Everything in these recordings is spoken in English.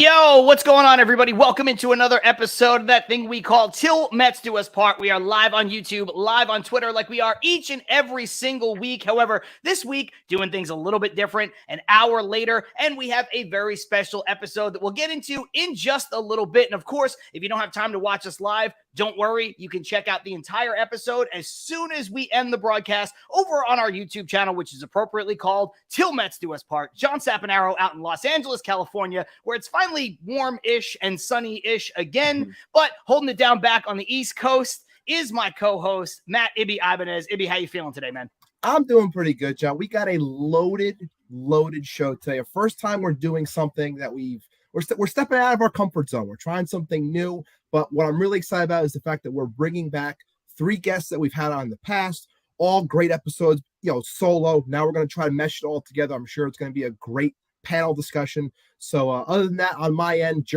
Yo, what's going on, everybody? Welcome into another episode of that thing we call Till Mets Do Us Part. We are live on YouTube, live on Twitter, like we are each and every single week. However, this week, doing things a little bit different, an hour later, and we have a very special episode that we'll get into in just a little bit. And of course, if you don't have time to watch us live, don't worry. You can check out the entire episode as soon as we end the broadcast over on our YouTube channel, which is appropriately called Till Mets Do Us Part. John Saponaro out in Los Angeles, California, where it's finally warm-ish and sunny-ish again, but holding it down back on the East Coast is my co-host, Matt Ibby Ibanez. Ibby, how you feeling today, man? I'm doing pretty good, John. We got a loaded show today. First time we're doing something that we're stepping out of our comfort zone. We're trying something new, but what I'm really excited about is the fact that we're bringing back 3 guests that we've had on in the past, all great episodes, solo. Now we're going to try to mesh it all together. I'm sure it's going to be a great panel discussion. So other than that, on my end,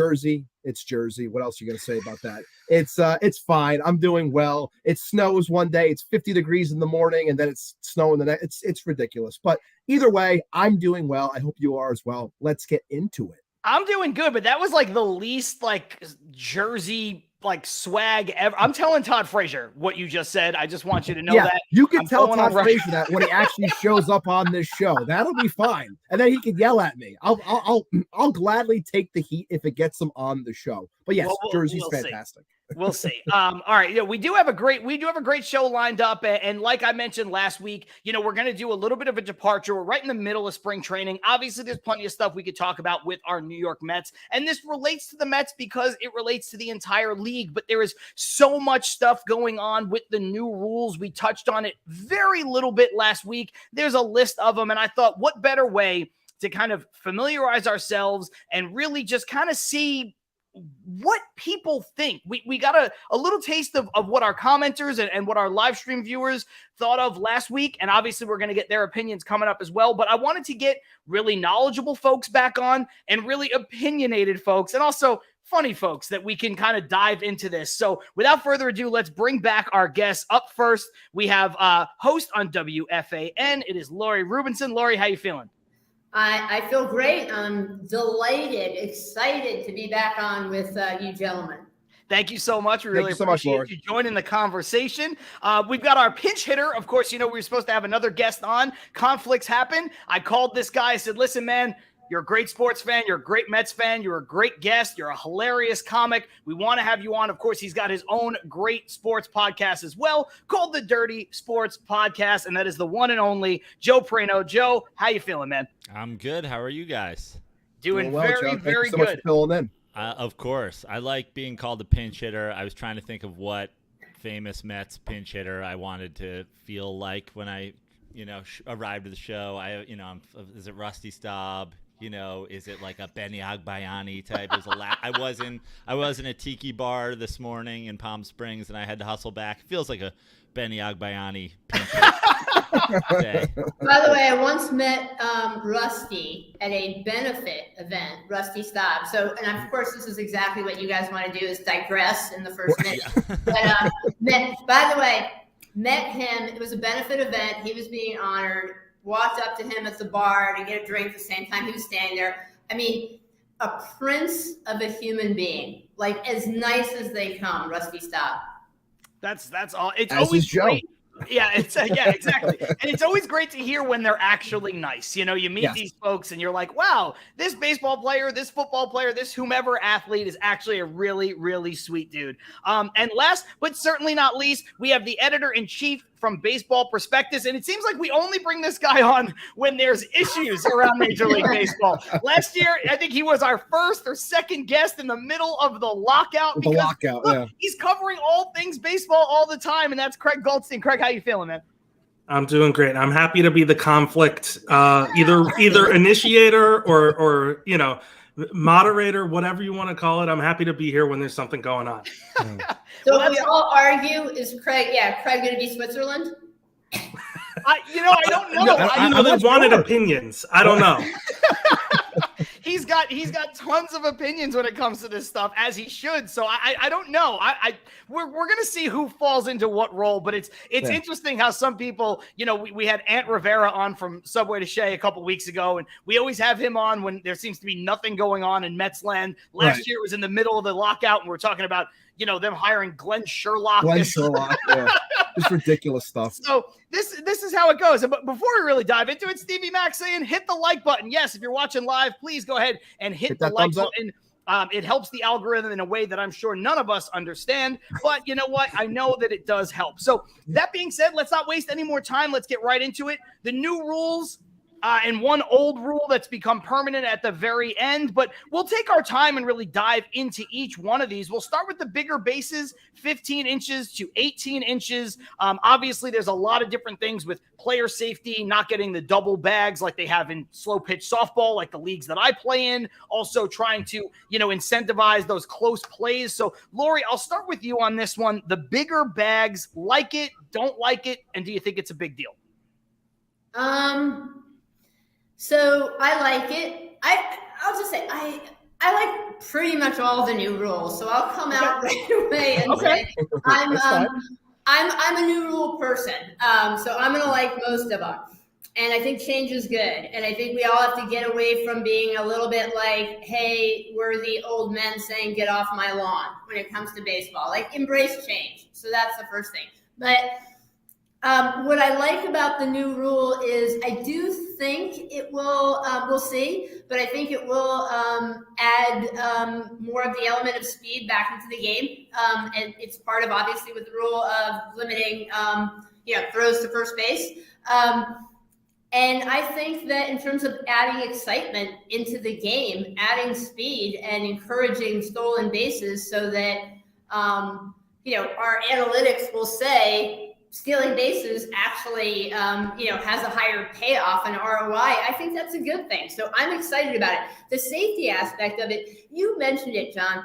it's Jersey. What else are you going to say about that? It's fine. I'm doing well. It snows one day. It's 50 degrees in the morning, and then it's snowing the next. It's ridiculous. But either way, I'm doing well. I hope you are as well. Let's get into it. I'm doing good, but that was like the least Jersey swag ever. I'm telling Todd Frazier what you just said. I just want you to know that. You can tell Todd Frazier that when he actually shows up on this show. That'll be fine. And then he can yell at me. I'll gladly take the heat if it gets him on the show. But yes, Jersey's fantastic. We'll see. All right. We do have a great show lined up. And like I mentioned last week, we're going to do a little bit of a departure. We're right in the middle of spring training. Obviously, there's plenty of stuff we could talk about with our New York Mets. And this relates to the Mets because it relates to the entire league. But there is so much stuff going on with the new rules. We touched on it very little bit last week. There's a list of them. And I thought, what better way to kind of familiarize ourselves and really just kind of see what people think. We got a little taste of what our commenters and what our live stream viewers thought of last week. And obviously we're going to get their opinions coming up as well. But I wanted to get really knowledgeable folks back on and really opinionated folks and also funny folks that we can kind of dive into this. So without further ado, let's bring back our guests. Up first, we have a host on WFAN. It is Lori Rubinson. Lori, how you feeling? I feel great. I'm delighted, excited to be back on with you gentlemen. Thank you so much. We really appreciate you joining the conversation. We've got our pinch hitter. Of course, we were supposed to have another guest on. Conflicts happen. I called this guy. I said, listen, man, you're a great sports fan. You're a great Mets fan. You're a great guest. You're a hilarious comic. We want to have you on. Of course, he's got his own great sports podcast as well called the Dirty Sports Podcast, and that is the one and only Joe Prano. Joe, how you feeling, man? I'm good. How are you guys? Doing well, very, Joe. Very so good. Much for filling in. Of course. I like being called a pinch hitter. I was trying to think of what famous Mets pinch hitter I wanted to feel like when I, arrived at the show. Is it Rusty Staub? Is it like a Benny Agbayani type? I was in a tiki bar this morning in Palm Springs, and I had to hustle back. It feels like a Benny Agbayani pinch day. By the way, I once met Rusty at a benefit event, Rusty Staub. So, and of course, this is exactly what you guys want to do is digress in the first minute. But by the way, met him. It was a benefit event. He was being honored. Walked up to him at the bar to get a drink at the same time he was standing there. I mean, a prince of a human being, like as nice as they come, Rusty Staub. That's all. It's as always great. Yeah, exactly. And it's always great to hear when they're actually nice. You meet these folks and you're like, wow, this baseball player, this football player, this whomever athlete is actually a really, really sweet dude. And last but certainly not least, we have the editor-in-chief from Baseball Prospectus, and it seems like we only bring this guy on when there's issues around Major League Baseball. Last year, I think he was our first or second guest in the middle of the lockout. He's covering all things baseball all the time, and that's Craig Goldstein. Craig, how you feeling, man? I'm doing great. I'm happy to be the conflict, either initiator or moderator, whatever you want to call it. I'm happy to be here when there's something going on. So if we all argue, is Craig going to be Switzerland? I don't know. They wanted opinions. I don't know. he's got tons of opinions when it comes to this stuff, as he should. So I don't know. We're gonna see who falls into what role, but it's interesting how some people, we had Ant Rivera on from Subway to Shea a couple weeks ago, and we always have him on when there seems to be nothing going on in Mets land. Last year it was in the middle of the lockout, and we're talking about them hiring Glenn Sherlock. Yeah. Just ridiculous stuff. So this is how it goes. But before we really dive into it, Stevie Mac saying hit the like button. Yes, if you're watching live, please go ahead and hit the like button. It helps the algorithm in a way that I'm sure none of us understand. But you know what? I know that it does help. So that being said, let's not waste any more time. Let's get right into it. The new rules. And one old rule that's become permanent at the very end, but we'll take our time and really dive into each one of these. We'll start with the bigger bases, 15 inches to 18 inches. Obviously, there's a lot of different things with player safety, not getting the double bags like they have in slow pitch softball, like the leagues that I play in. Also trying to, incentivize those close plays. So, Lori, I'll start with you on this one. The bigger bags, like it, don't like it, and do you think it's a big deal? So I like it. I'll just say I like pretty much all the new rules. So I'll come out right away and say I'm a new rule person. So I'm gonna like most of them. And I think change is good. And I think we all have to get away from being a little bit like, hey, we're the old men saying get off my lawn when it comes to baseball. Like embrace change. So that's the first thing. But what I like about the new rule is I do think it will, we'll see, but I think it will add more of the element of speed back into the game. And it's part of, obviously, with the rule of limiting, throws to first base. And I think that in terms of adding excitement into the game, adding speed and encouraging stolen bases so that, our analytics will say, stealing bases actually, has a higher payoff and ROI. I think that's a good thing. So I'm excited about it. The safety aspect of it, you mentioned it, John.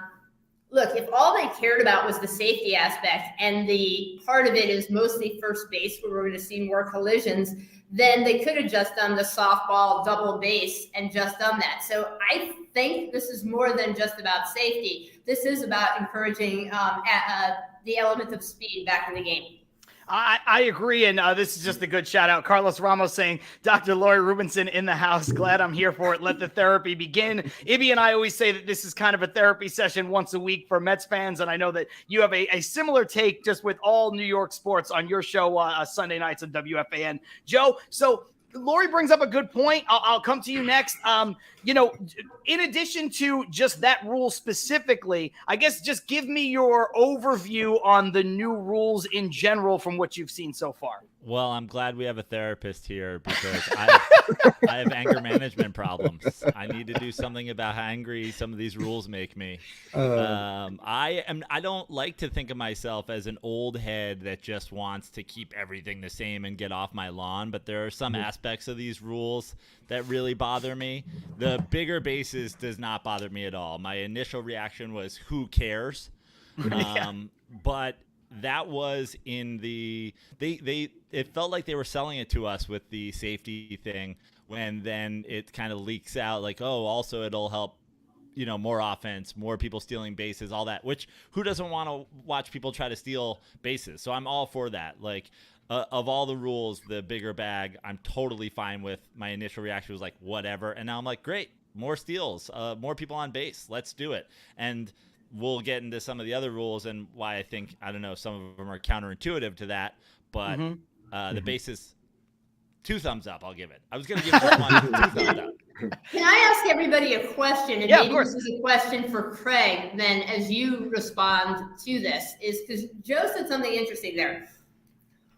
Look, if all they cared about was the safety aspect and the part of it is mostly first base where we're going to see more collisions, then they could have just done the softball double base and just done that. So I think this is more than just about safety. This is about encouraging the element of speed back in the game. I agree, and this is just a good shout-out. Carlos Ramos saying, Dr. Lori Rubinson in the house. Glad I'm here for it. Let the therapy begin. Ibby and I always say that this is kind of a therapy session once a week for Mets fans, and I know that you have a similar take just with all New York sports on your show Sunday nights on WFAN. Joe, so Lori brings up a good point. I'll come to you next. In addition to just that rule specifically, I guess just give me your overview on the new rules in general from what you've seen so far. Well, I'm glad we have a therapist here because I have anger management problems. I need to do something about how angry some of these rules make me. I don't like to think of myself as an old head that just wants to keep everything the same and get off my lawn, but there are some aspects of these rules that really bother me. The bigger bases does not bother me at all. My initial reaction was, who cares? But that was in the it felt like they were selling it to us with the safety thing, when then it kind of leaks out like, oh, also it'll help, more offense, more people stealing bases, all that, which who doesn't want to watch people try to steal bases? So I'm all for that. Like, of all the rules, the bigger bag, I'm totally fine with. My initial reaction was like, whatever. And now I'm like, great, more steals, more people on base. Let's do it. And we'll get into some of the other rules and why I think, I don't know, some of them are counterintuitive to that. But the bases, 2 thumbs up, I'll give it. I was going to give it 1, 2 thumbs up. Can I ask everybody a question? And maybe this is a question for Craig, then as you respond to this, is because Joe said something interesting there.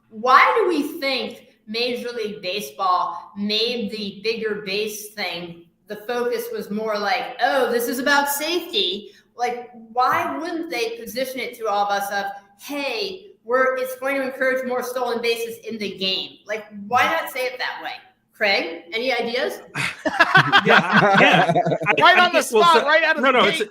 Why do we think Major League Baseball made the bigger base thing? The focus was more like, oh, this is about safety. Like, why wouldn't they position it to all of us of, hey, it's going to encourage more stolen bases in the game? Like, why not say it that way? Craig, any ideas? Yeah. Right on the spot, right out of the gate.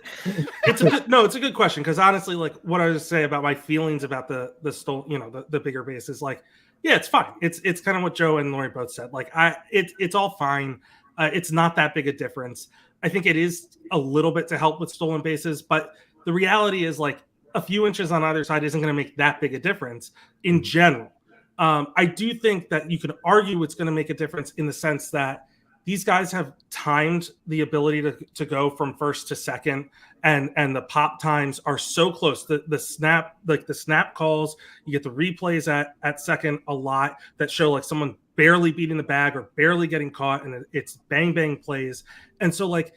It's a good question, because honestly, like, what I was say about my feelings about the bigger base is like, yeah, it's fine. It's kind of what Joe and Lori both said. Like, it's all fine. It's not that big a difference. I think it is a little bit to help with stolen bases, but the reality is like a few inches on either side isn't going to make that big a difference in general. I do think that you could argue it's going to make a difference in the sense that these guys have timed the ability to go from first to second, and the pop times are so close. The snap calls, you get the replays at second a lot that show like someone barely beating the bag or barely getting caught, and it's bang bang plays. And so like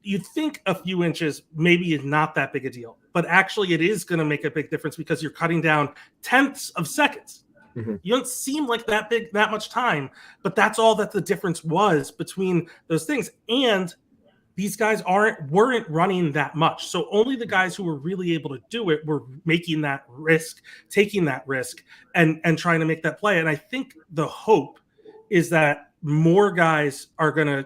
you'd think a few inches maybe is not that big a deal, but actually it is going to make a big difference because you're cutting down tenths of seconds. Mm-hmm. You don't seem like that much time, but that's all that the difference was between those things. And these guys weren't running that much. So only the guys who were really able to do it were making that risk, taking that risk and trying to make that play. And I think the hope is that more guys are going to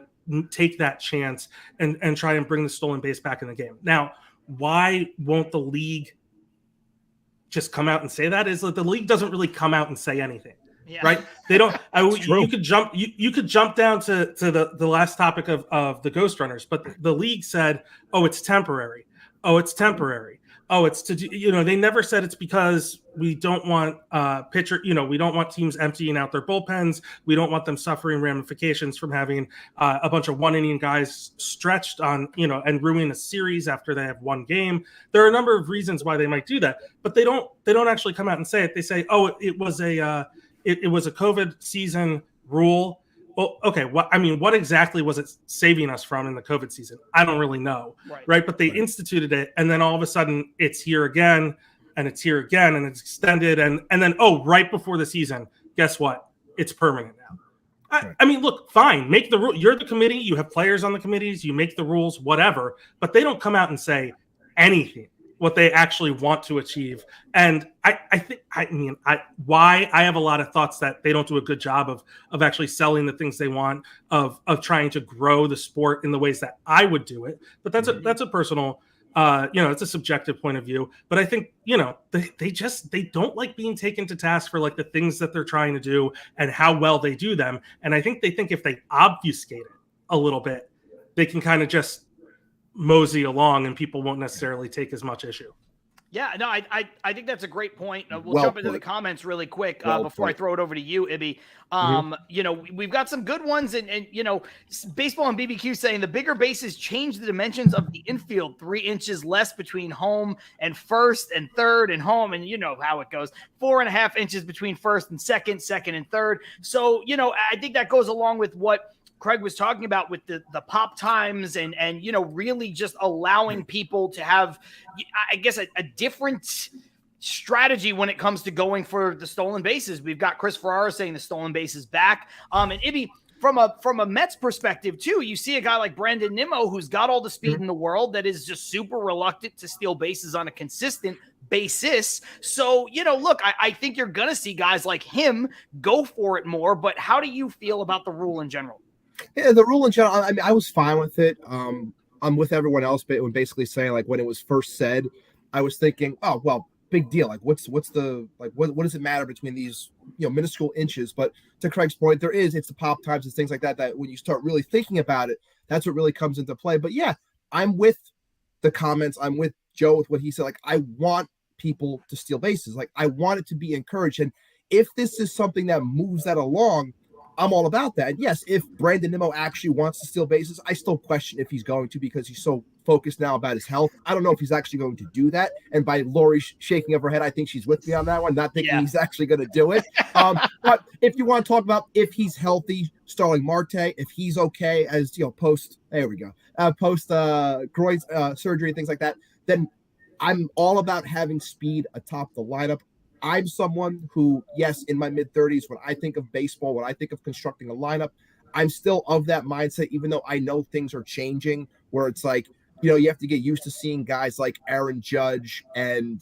take that chance and try and bring the stolen base back in the game. Now, why won't the league just come out and say that? Is that the league doesn't really come out and say anything, right? They don't. You could jump down to the last topic of the ghost runners, but the league said, "Oh, it's temporary. Oh, it's temporary. Oh, it's to do." They never said it's because we don't want we don't want teams emptying out their bullpens. We don't want them suffering ramifications from having a bunch of 1 inning guys stretched on, and ruining a series after they have one game. There are a number of reasons why they might do that, but they don't actually come out and say it. They say, "Oh, it was a COVID season rule." Well, okay. What exactly was it saving us from in the COVID season? I don't really know, right? But they instituted it, and then all of a sudden, it's here again, and it's here again, and it's extended, and then right before the season, guess what? It's permanent now. I mean, look, fine, make the rule. You're the committee. You have players on the committees. You make the rules, whatever. But they don't come out and say anything what they actually want to achieve. And I have a lot of thoughts that they don't do a good job of actually selling the things they want, of trying to grow the sport in the ways that I would do it. But that's a personal, it's a subjective point of view. But I think, they don't like being taken to task for like the things that they're trying to do and how well they do them. And I think they think if they obfuscate it a little bit, they can kind of just mosey along and people won't necessarily take as much issue. Yeah, no, I think that's a great point. We'll jump into the comments really quick before I throw it over to you, Ibby. We've got some good ones, and Baseball and BBQ saying the bigger bases change the dimensions of the infield, 3 inches less between home and first and third and home, and you know how it goes. 4.5 inches between first and second and third. So, I think that goes along with what Craig was talking about with the pop times and really just allowing people to have, I guess, a different strategy when it comes to going for the stolen bases. We've got Chris Ferrara saying the stolen base is back. And Ibby, from a Mets perspective too, you see a guy like Brandon Nimmo who's got all the speed in the world that is just super reluctant to steal bases on a consistent basis. So, look, I think you're going to see guys like him go for it more, but how do you feel about the rule in general? Yeah, the rule in general, I was fine with it. I'm with everyone else, but when basically saying like when it was first said, I was thinking, oh well, big deal. Like what does it matter between these minuscule inches? But to Craig's point, it's the pop times and things like that. That when you start really thinking about it, that's what really comes into play. But yeah, I'm with the comments. I'm with Joe with what he said. Like I want people to steal bases. Like I want it to be encouraged. And if this is something that moves that along, I'm all about that. And yes, if Brandon Nimmo actually wants to steal bases, I still question if he's going to because he's so focused now about his health. I don't know if he's actually going to do that. And by Lori shaking of her head, I think she's with me on that one, not thinking he's actually going to do it. But if you want to talk about if he's healthy, Starling Marte, if he's okay as post groin surgery and things like that, then I'm all about having speed atop the lineup. I'm someone who, yes, in my mid-30s, when I think of baseball, when I think of constructing a lineup, I'm still of that mindset, even though I know things are changing, where it's like, you have to get used to seeing guys like Aaron Judge and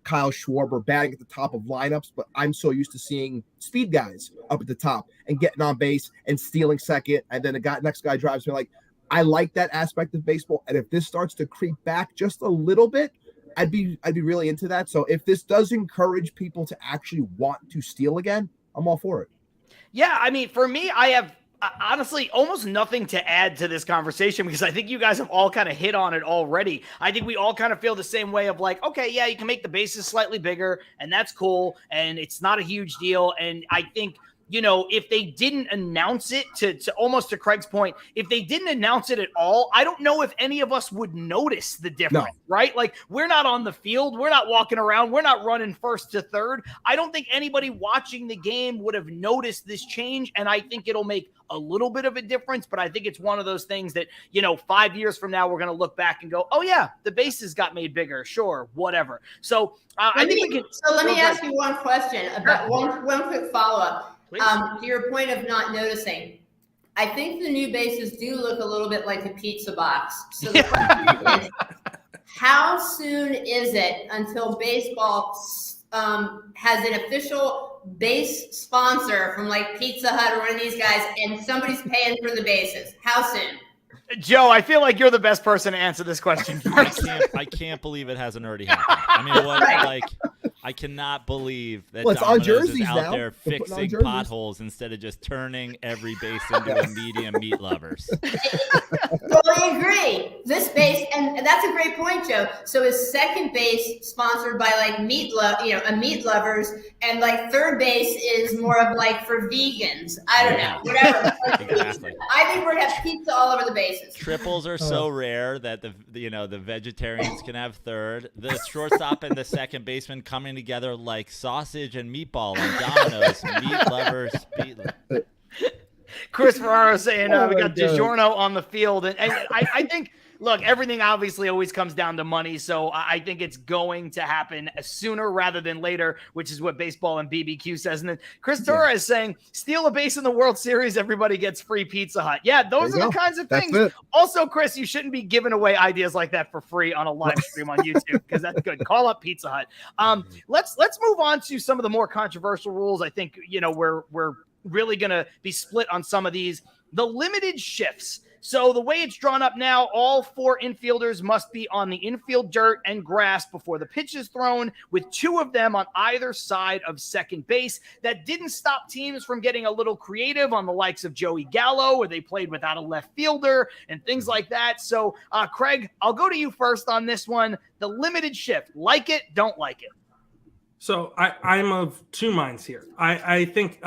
Kyle Schwarber batting at the top of lineups, but I'm so used to seeing speed guys up at the top and getting on base and stealing second, and then the next guy drives me. Like, I like that aspect of baseball, and if this starts to creep back just a little bit, I'd be really into that. So if this does encourage people to actually want to steal again, I'm all for it. Yeah, I mean, for me, I have Honestly, almost nothing to add to this conversation because I think you guys have all kind of hit on it already. I think we all kind of feel the same way of like, okay, yeah, you can make the bases slightly bigger and that's cool. And it's not a huge deal. And I think, if they didn't announce it to almost to Craig's point, if they didn't announce it at all, I don't know if any of us would notice the difference, right? Like we're not on the field. We're not walking around. We're not running first to third. I don't think anybody watching the game would have noticed this change. And I think it'll make a little bit of a difference, but I think it's one of those things that, 5 years from now, we're going to look back and go, oh yeah, the bases got made bigger. Sure. Whatever. So I think we can. So let me ask you one question about one quick follow-up. To your point of not noticing, I think the new bases do look a little bit like a pizza box. So the question is, how soon is it until baseball has an official base sponsor from like Pizza Hut or one of these guys, and somebody's paying for the bases? How soon? Joe, I feel like you're the best person to answer this question first. I can't believe it hasn't already happened. I mean, I cannot believe that Domino's is out there fixing potholes instead of just turning every base into a medium meat lovers. Totally agree. This base, and that's a great point, Joe. So is second base sponsored by like meat lovers, and like third base is more of like for vegans. I don't know, whatever. Exactly. I think we're gonna have pizza all over the bases. Triples are so rare that the vegetarians can have third. The shortstop and the second baseman coming together like sausage and meatball and Domino's. Meat lovers. Chris Ferraro saying we got DiGiorno on the field. And I think, look, everything obviously always comes down to money. So I think it's going to happen sooner rather than later, which is what baseball and BBQ says. And then Chris Torres is saying, steal a base in the World Series, everybody gets free Pizza Hut. Yeah, those are the kinds of things. Also, Chris, you shouldn't be giving away ideas like that for free on a live stream on YouTube because that's good. Call up Pizza Hut. Let's move on to some of the more controversial rules. I think, we're really going to be split on some of these. The limited shifts. So the way it's drawn up now, all 4 infielders must be on the infield dirt and grass before the pitch is thrown, with 2 of them on either side of second base. That didn't stop teams from getting a little creative on the likes of Joey Gallo, where they played without a left fielder and things like that. So, Craig, I'll go to you first on this one. The limited shift, like it, don't like it. So I'm of two minds here. I think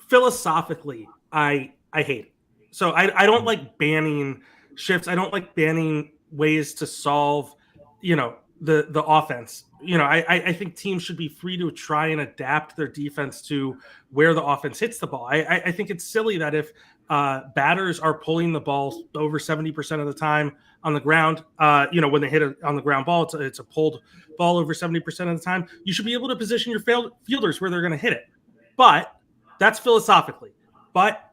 philosophically, I hate it. So I don't like banning shifts. I don't like banning ways to solve, the offense. I think teams should be free to try and adapt their defense to where the offense hits the ball. I think it's silly that if batters are pulling the ball over 70% of the time on the ground, when they hit it on the ground ball, it's a pulled ball over 70% of the time, you should be able to position your fielders where they're going to hit it. But that's philosophically. But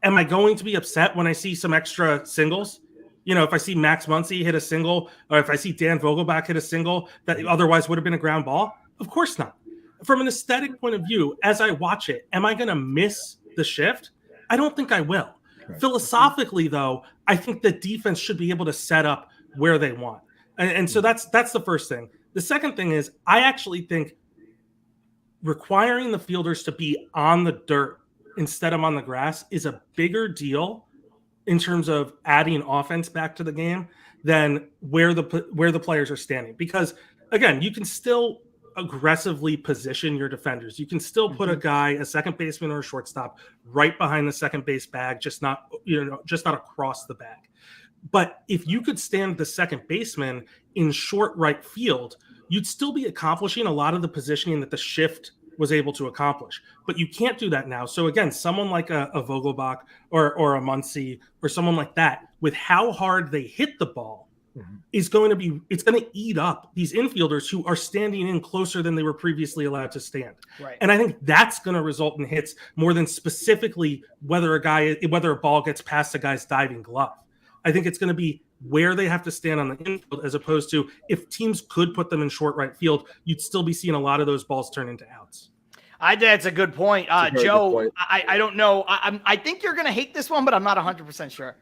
am I going to be upset when I see some extra singles? If I see Max Muncy hit a single, or if I see Dan Vogelbach hit a single that otherwise would have been a ground ball? Of course not. From an aesthetic point of view, as I watch it, am I going to miss the shift? I don't think I will. Right. Philosophically, though, I think the defense should be able to set up where they want. And so that's the first thing. The second thing is I actually think requiring the fielders to be on the dirt instead of on the grass is a bigger deal in terms of adding offense back to the game than where the players are standing. Because again, you can still aggressively position your defenders. You can still put a guy, a second baseman or a shortstop, right behind the second base bag, just not across the bag. But if you could stand the second baseman in short right field, you'd still be accomplishing a lot of the positioning that the shift was able to accomplish. But you can't do that now. So again, someone like a Vogelbach or a Muncy or someone like that, with how hard they hit the ball, it's going to eat up these infielders who are standing in closer than they were previously allowed to stand. Right. And I think that's going to result in hits more than specifically whether a ball gets past a guy's diving glove. I think it's going to be where they have to stand on the infield, as opposed to if teams could put them in short right field, you'd still be seeing a lot of those balls turn into outs. That's a good point. Joe, good point. I don't know. I think you're going to hate this one, but I'm not 100% sure.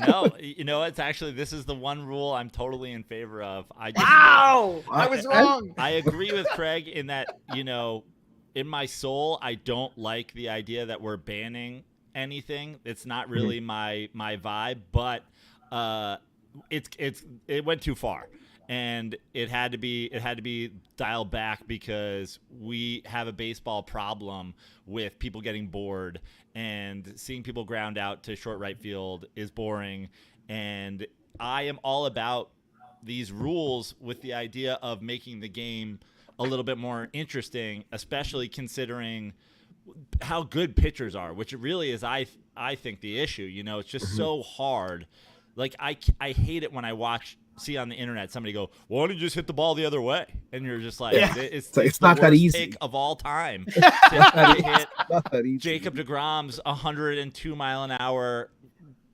No, it's actually, this is the one rule I'm totally in favor of. I was wrong. I agree with Craig in that, in my soul, I don't like the idea that we're banning anything. It's not really my vibe, but it went too far. And it had to be dialed back because we have a baseball problem with people getting bored, and seeing people ground out to short right field is boring. And I am all about these rules with the idea of making the game a little bit more interesting, especially considering how good pitchers are, which really is, I think, the issue. You know, it's just so hard. Like, I hate it when I see on the internet somebody go, "Why don't you just hit the ball the other way?" And you're just like, it's not that easy. Take of all time to hit Jacob deGrom's 102 mile an hour,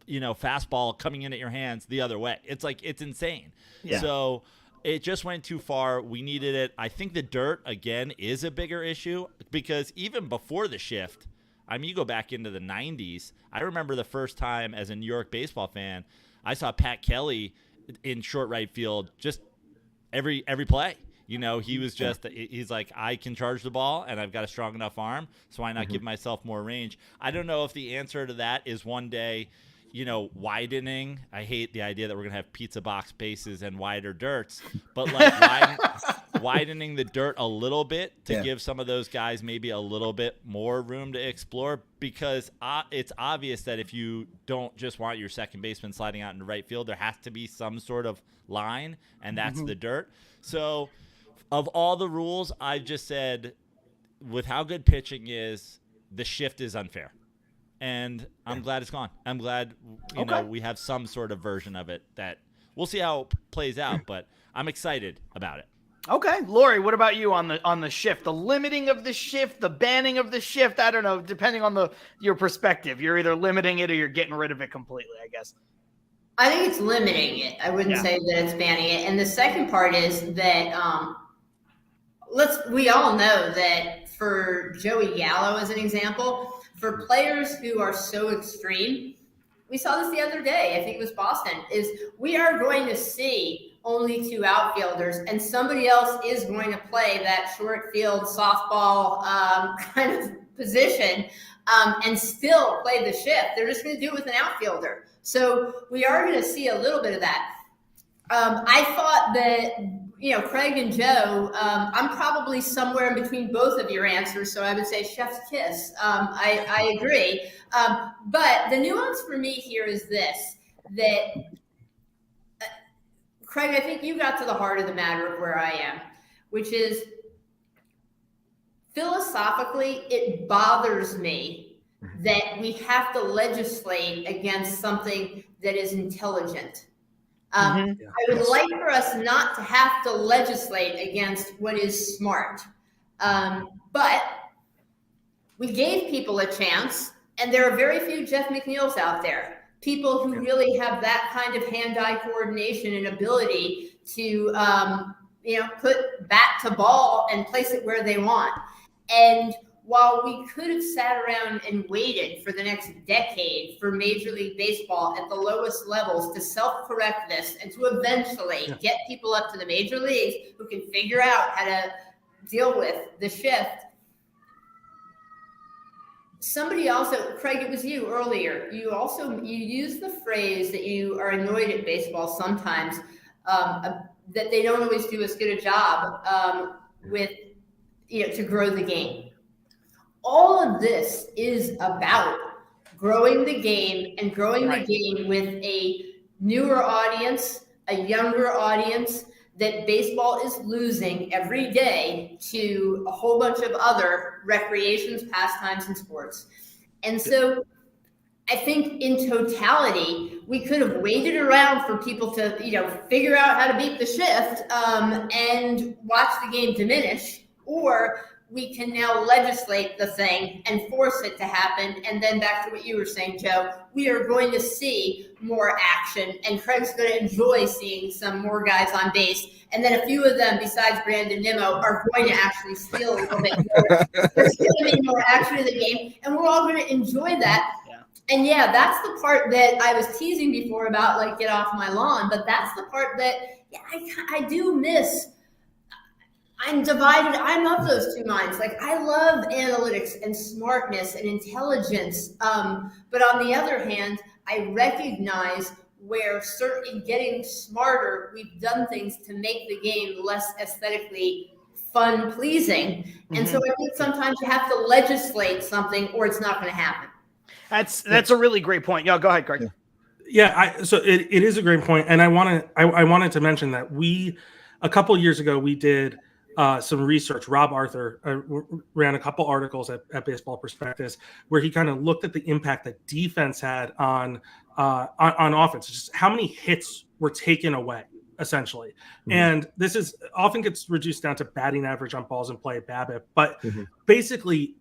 fastball coming in at your hands the other way. It's like, it's insane. Yeah. So it just went too far. We needed it. I think the dirt, again, is a bigger issue because even before the shift, I mean, you go back into the 90s. I remember the first time as a New York baseball fan, I saw Pat Kelly in short right field just every play. He was he's like, I can charge the ball and I've got a strong enough arm, so why not give myself more range? I don't know if the answer to that is one day, widening. I hate the idea that we're going to have pizza box bases and wider dirts, but like widening the dirt a little bit to give some of those guys maybe a little bit more room to explore, because it's obvious that if you don't just want your second baseman sliding out into right field, there has to be some sort of line, and that's the dirt. So of all the rules, I've just said, with how good pitching is, the shift is unfair. And I'm glad it's gone. I'm glad, we have some sort of version of it that we'll see how it plays out, but I'm excited about it. Okay, Lori, what about you on the shift? The limiting of the shift, the banning of the shift? I don't know, depending on your perspective. You're either limiting it or you're getting rid of it completely, I guess. I think it's limiting it. I wouldn't say that it's banning it. And the second part is that we all know that for Joey Gallo, as an example, for players who are so extreme, we saw this the other day, I think it was Boston, is we are going to see only two outfielders, and somebody else is going to play that short field softball kind of position and still play the shift. They're just going to do it with an outfielder. So we are going to see a little bit of that. I thought that, Craig and Joe, I'm probably somewhere in between both of your answers, so I would say chef's kiss. I agree. But the nuance for me here is this, that, Craig, I think you got to the heart of the matter of where I am, which is philosophically, it bothers me that we have to legislate against something that is intelligent. I would like for us not to have to legislate against what is smart. But we gave people a chance, and there are very few Jeff McNeils out there. People who really have that kind of hand-eye coordination and ability to, put bat to ball and place it where they want. And while we could have sat around and waited for the next decade for Major League Baseball at the lowest levels to self-correct this and to eventually get people up to the major leagues who can figure out how to deal with the shift. Somebody also, Craig, it was you earlier. You used the phrase that you are annoyed at baseball sometimes, that they don't always do as good a job with, to grow the game. All of this is about growing the game and growing the game with a newer audience, a younger audience that baseball is losing every day to a whole bunch of other recreations, pastimes, and sports. And so I think in totality, we could have waited around for people to, figure out how to beat the shift and watch the game diminish, or we can now legislate the thing and force it to happen. And then back to what you were saying, Joe, we are going to see more action, and Craig's going to enjoy seeing some more guys on base. And then a few of them, besides Brandon Nimmo, are going to actually steal a little bit more. There's going to be more action in the game, and we're all going to enjoy that. And that's the part that I was teasing before about, like, get off my lawn. But that's the part that I do miss. I'm divided. I'm of those two minds. Like, I love analytics and smartness and intelligence. But on the other hand, I recognize where certain getting smarter, we've done things to make the game less aesthetically fun pleasing. And so I think sometimes you have to legislate something or it's not going to happen. That's a really great point. Yeah, go ahead, Craig. Yeah, so it is a great point, and I wanted to mention that a couple of years ago we did some research. Rob Arthur ran a couple articles at Baseball Prospectus where he kind of looked at the impact that defense had on offense, just how many hits were taken away, essentially. And this is often gets reduced down to batting average on balls in play, BABIP, but basically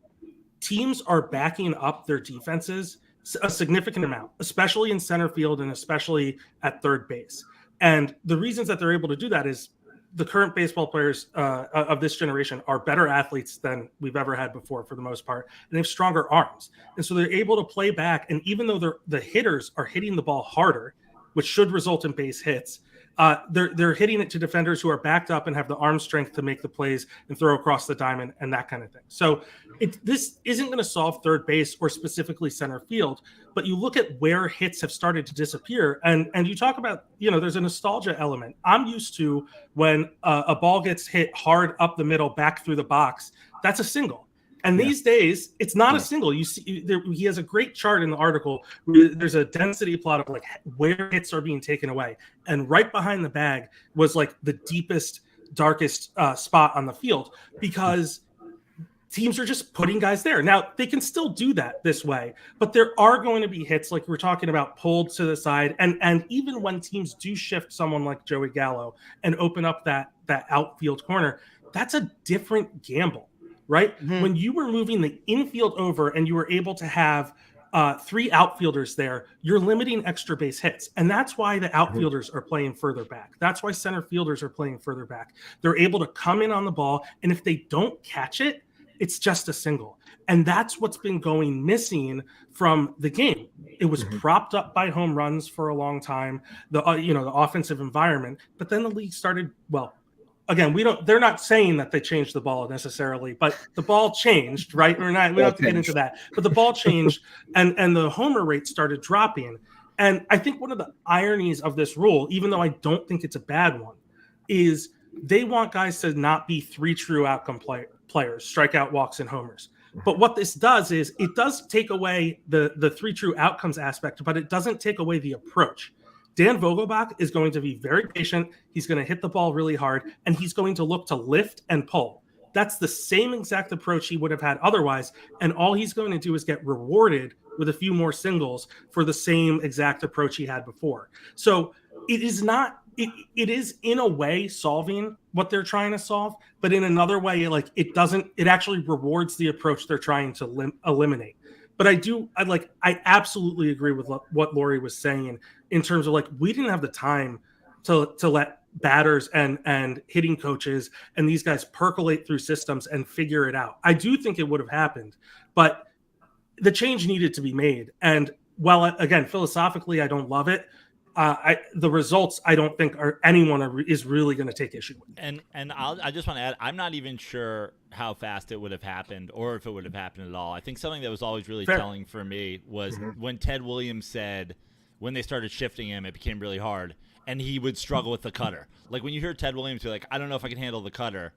teams are backing up their defenses a significant amount, especially in center field and especially at third base. And the reasons that they're able to do that is the current baseball players of this generation are better athletes than we've ever had before, for the most part, and they have stronger arms. And so they're able to play back. And even though the hitters are hitting the ball harder, which should result in base hits, they're hitting it to defenders who are backed up and have the arm strength to make the plays and throw across the diamond and that kind of thing. So this isn't going to solve third base or specifically center field, but you look at where hits have started to disappear, and you talk about, there's a nostalgia element. I'm used to when a ball gets hit hard up the middle, back through the box, that's a single. And these days, it's not a single. You see, he has a great chart in the article. There's a density plot of like where hits are being taken away, and right behind the bag was like the deepest, darkest spot on the field because teams are just putting guys there. Now they can still do that this way, but there are going to be hits like we're talking about pulled to the side, and even when teams do shift someone like Joey Gallo and open up that outfield corner, that's a different gamble. Right? When you were moving the infield over and you were able to have 3 outfielders there, you're limiting extra base hits. And that's why the outfielders are playing further back. That's why center fielders are playing further back. They're able to come in on the ball, and if they don't catch it, it's just a single. And that's what's been going missing from the game. It was propped up by home runs for a long time, the offensive environment, but then the league started, again, they're not saying that they changed the ball necessarily, but the ball changed, right? We don't have to get into that, but the ball changed and the homer rate started dropping. And I think one of the ironies of this rule, even though I don't think it's a bad one, is they want guys to not be 3 true outcome players, strikeout, walks, and homers. But what this does is it does take away the 3 true outcomes aspect, but it doesn't take away the approach. Dan Vogelbach is going to be very patient. He's going to hit the ball really hard, and he's going to look to lift and pull. That's the same exact approach he would have had otherwise, and all he's going to do is get rewarded with a few more singles for the same exact approach he had before. So it is not – it is in a way solving what they're trying to solve, but in another way, like it actually rewards the approach they're trying to eliminate. But I absolutely agree with what Lori was saying in terms of like, we didn't have the time to let batters and hitting coaches and these guys percolate through systems and figure it out. I do think it would have happened, but the change needed to be made. And while, again, philosophically, I don't love it, the results I don't think anyone is really going to take issue with. And I just want to add, I'm not even sure how fast it would have happened or if it would have happened at all. I think something that was always really telling for me was when Ted Williams said when they started shifting him, it became really hard, and he would struggle with the cutter. Like when you hear Ted Williams be like, I don't know if I can handle the cutter,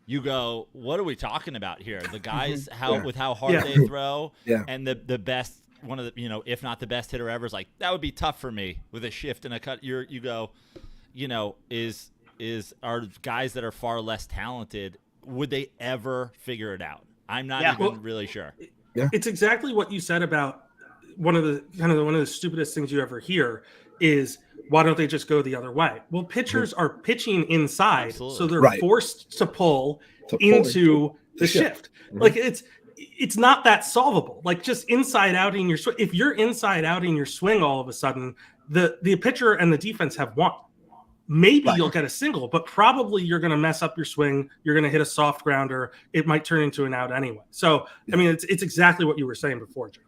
you go, what are we talking about here? The guys with how hard they throw and the best. One of the, if not the best hitter ever, is like, that would be tough for me with a shift and a cut. You go, are guys that are far less talented, would they ever figure it out? I'm not even really sure. Yeah. It's exactly what you said about one of the stupidest things you ever hear is, why don't they just go the other way? Well, pitchers are pitching inside, Absolutely. So they're forced to pull into the shift. Like it's not that solvable. Like just inside out in your swing. If you're inside out in your swing, all of a sudden the pitcher and the defense have won. Maybe you'll get a single, but probably you're going to mess up your swing. You're going to hit a soft grounder. It might turn into an out anyway. So, I mean, it's exactly what you were saying before, Joe.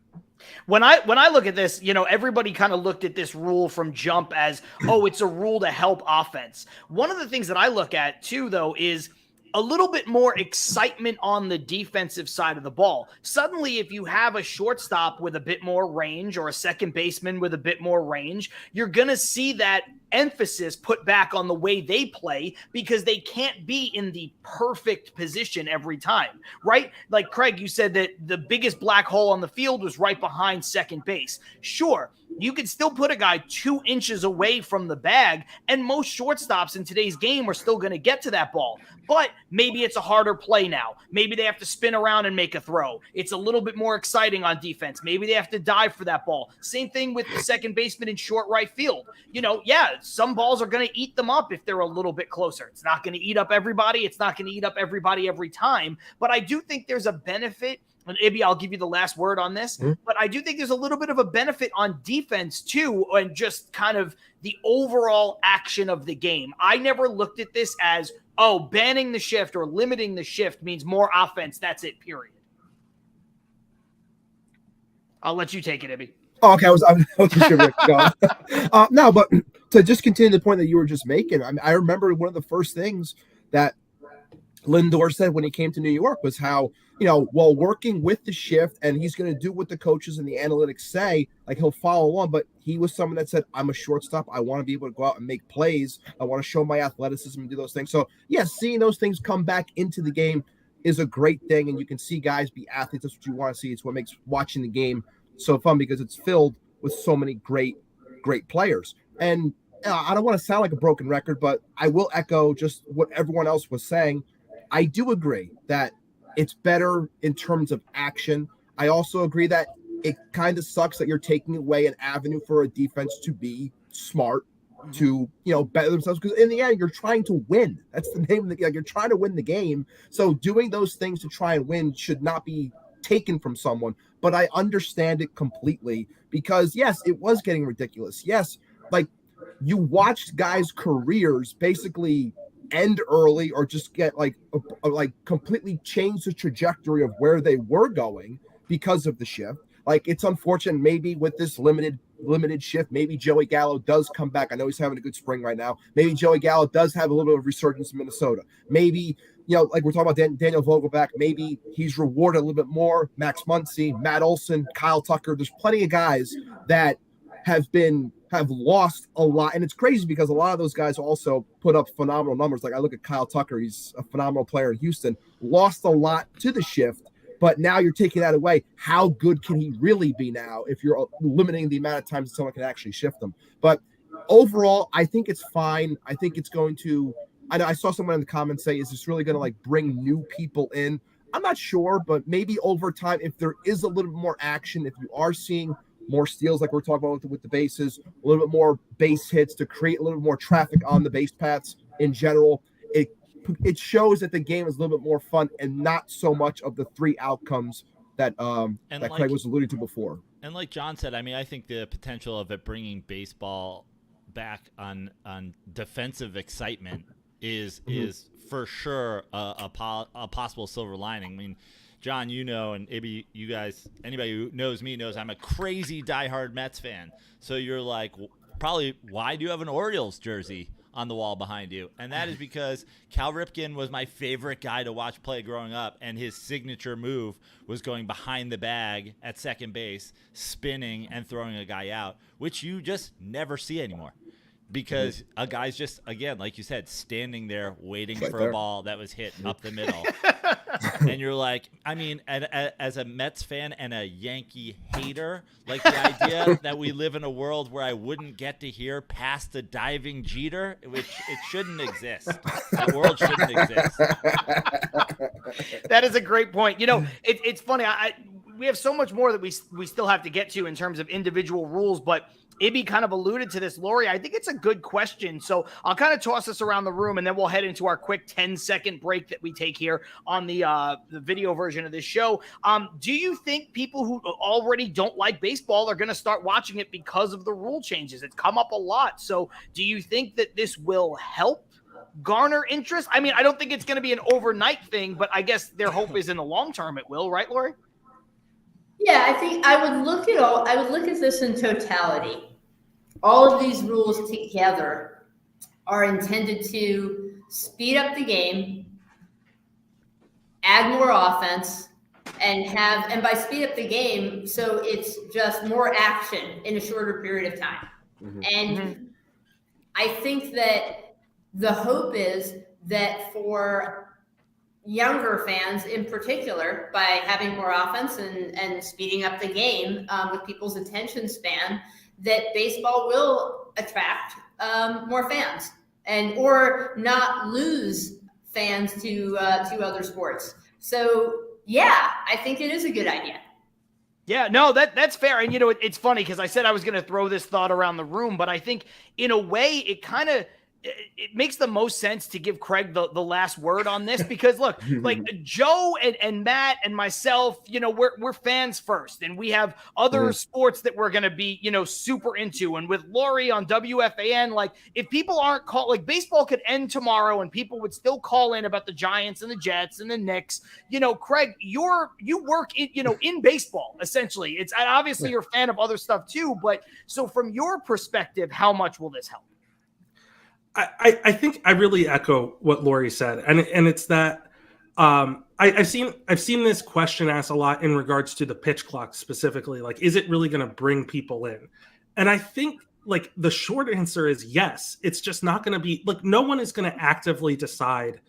When I look at this, everybody kind of looked at this rule from jump as, it's a rule to help offense. One of the things that I look at too, though, is a little bit more excitement on the defensive side of the ball. Suddenly, if you have a shortstop with a bit more range or a second baseman with a bit more range, you're going to see that emphasis put back on the way they play because they can't be in the perfect position every time, right? Like Craig, you said that the biggest black hole on the field was right behind second base. Sure, you could still put a guy 2 inches away from the bag, and most shortstops in today's game are still going to get to that ball. But maybe it's a harder play now. Maybe they have to spin around and make a throw. It's a little bit more exciting on defense. Maybe they have to dive for that ball. Same thing with the second baseman in short right field. Some balls are going to eat them up if they're a little bit closer. It's not going to eat up everybody. It's not going to eat up everybody every time. But I do think there's a benefit. And Ibby, I'll give you the last word on this, but I do think there's a little bit of a benefit on defense too, and just kind of the overall action of the game. I never looked at this as, banning the shift or limiting the shift means more offense. That's it, period. I'll let you take it, Ibby. Oh, okay, I was sure where to go. No, but to just continue the point that you were just making, I remember one of the first things that Lindor said when he came to New York was how, while working with the shift and he's going to do what the coaches and the analytics say, like he'll follow along. But he was someone that said, I'm a shortstop. I want to be able to go out and make plays. I want to show my athleticism and do those things. So, seeing those things come back into the game is a great thing. And you can see guys be athletes. That's what you want to see. It's what makes watching the game so fun because it's filled with so many great players. And I don't want to sound like a broken record, but I will echo just what everyone else was saying. I do agree that it's better in terms of action. I also agree that it kind of sucks that you're taking away an avenue for a defense to be smart, to, better themselves. Because in the end, you're trying to win. That's the name of the, you're trying to win the game. So doing those things to try and win should not be taken from someone. But I understand it completely because, yes, it was getting ridiculous. Yes, like you watched guys' careers basically end early or just get like completely change the trajectory of where they were going because of the shift. Like it's unfortunate maybe with this limited shift, maybe Joey Gallo does come back. I know he's having a good spring right now. Maybe Joey Gallo does have a little bit of resurgence in Minnesota. Maybe, like we're talking about Daniel Vogelback, maybe he's rewarded a little bit more. Max Muncy, Matt Olson, Kyle Tucker. There's plenty of guys that have lost a lot. And it's crazy because a lot of those guys also put up phenomenal numbers. Like I look at Kyle Tucker, he's a phenomenal player in Houston, lost a lot to the shift, but now you're taking that away. How good can he really be now if you're limiting the amount of times that someone can actually shift them? But overall, I think it's fine. I think it's going to, I saw someone in the comments say, is this really going to like bring new people in? I'm not sure, but maybe over time, if there is a little bit more action, if you are seeing more steals like we're talking about with the bases, a little bit more base hits to create a little bit more traffic on the base paths in general, it shows that the game is a little bit more fun and not so much of the 3 outcomes that Craig was alluding to before. And like John said, I think the potential of it bringing baseball back on defensive excitement is for sure a possible silver lining. John, and maybe you guys, anybody who knows me knows I'm a crazy diehard Mets fan. So you're like, probably, why do you have an Orioles jersey on the wall behind you? And that is because Cal Ripken was my favorite guy to watch play growing up, and his signature move was going behind the bag at second base, spinning and throwing a guy out, which you just never see anymore. Because a guy's just, again, like you said, standing there waiting for a ball that was hit up the middle. And you're like, as a Mets fan and a Yankee hater, like the idea that we live in a world where I wouldn't get to hear past the diving Jeter, which it shouldn't exist. That world shouldn't exist. That is a great point. It's funny. We have so much more that we still have to get to in terms of individual rules, but Ibby kind of alluded to this. Lori, I think it's a good question. So I'll kind of toss this around the room, and then we'll head into our quick 10-second break that we take here on the video version of this show. Do you think people who already don't like baseball are going to start watching it because of the rule changes? It's come up a lot. So do you think that this will help garner interest? I don't think it's going to be an overnight thing, but I guess their hope is in the long term it will, right, Lori? Yeah, I think I would look at this in totality. All of these rules together are intended to speed up the game, add more offense, and by speed up the game, so it's just more action in a shorter period of time. And I think that the hope is that for younger fans in particular, by having more offense and speeding up the game with people's attention span, that baseball will attract more fans or not lose fans to other sports. So yeah, I think it is a good idea. Yeah, no, that's fair. And, it's funny because I said I was going to throw this thought around the room, but I think in a way it makes the most sense to give Craig the last word on this because look, like Joe and Matt and myself, we're fans first and we have other sports that we're going to be, super into. And with Lori on WFAN, like if people aren't like baseball could end tomorrow and people would still call in about the Giants and the Jets and the Knicks, Craig, you work in, in baseball essentially. It's obviously you're a fan of other stuff too, but so from your perspective, how much will this help? I think I really echo what Lori said, and it's that I've seen this question asked a lot in regards to the pitch clock specifically. Like, is it really going to bring people in? And I think like the short answer is yes. It's just not going to be like no one is going to actively decide,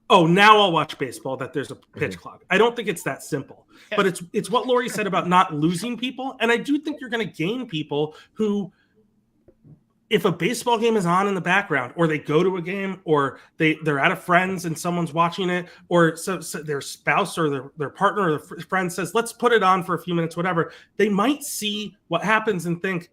oh, now I'll watch baseball that there's a pitch clock. I don't think it's that simple. But it's what Lori said about not losing people, and I do think you're going to gain people who, if a baseball game is on in the background or they go to a game or they're at a friend's and someone's watching it or so their spouse or their partner or their friend says, let's put it on for a few minutes, whatever, they might see what happens and think,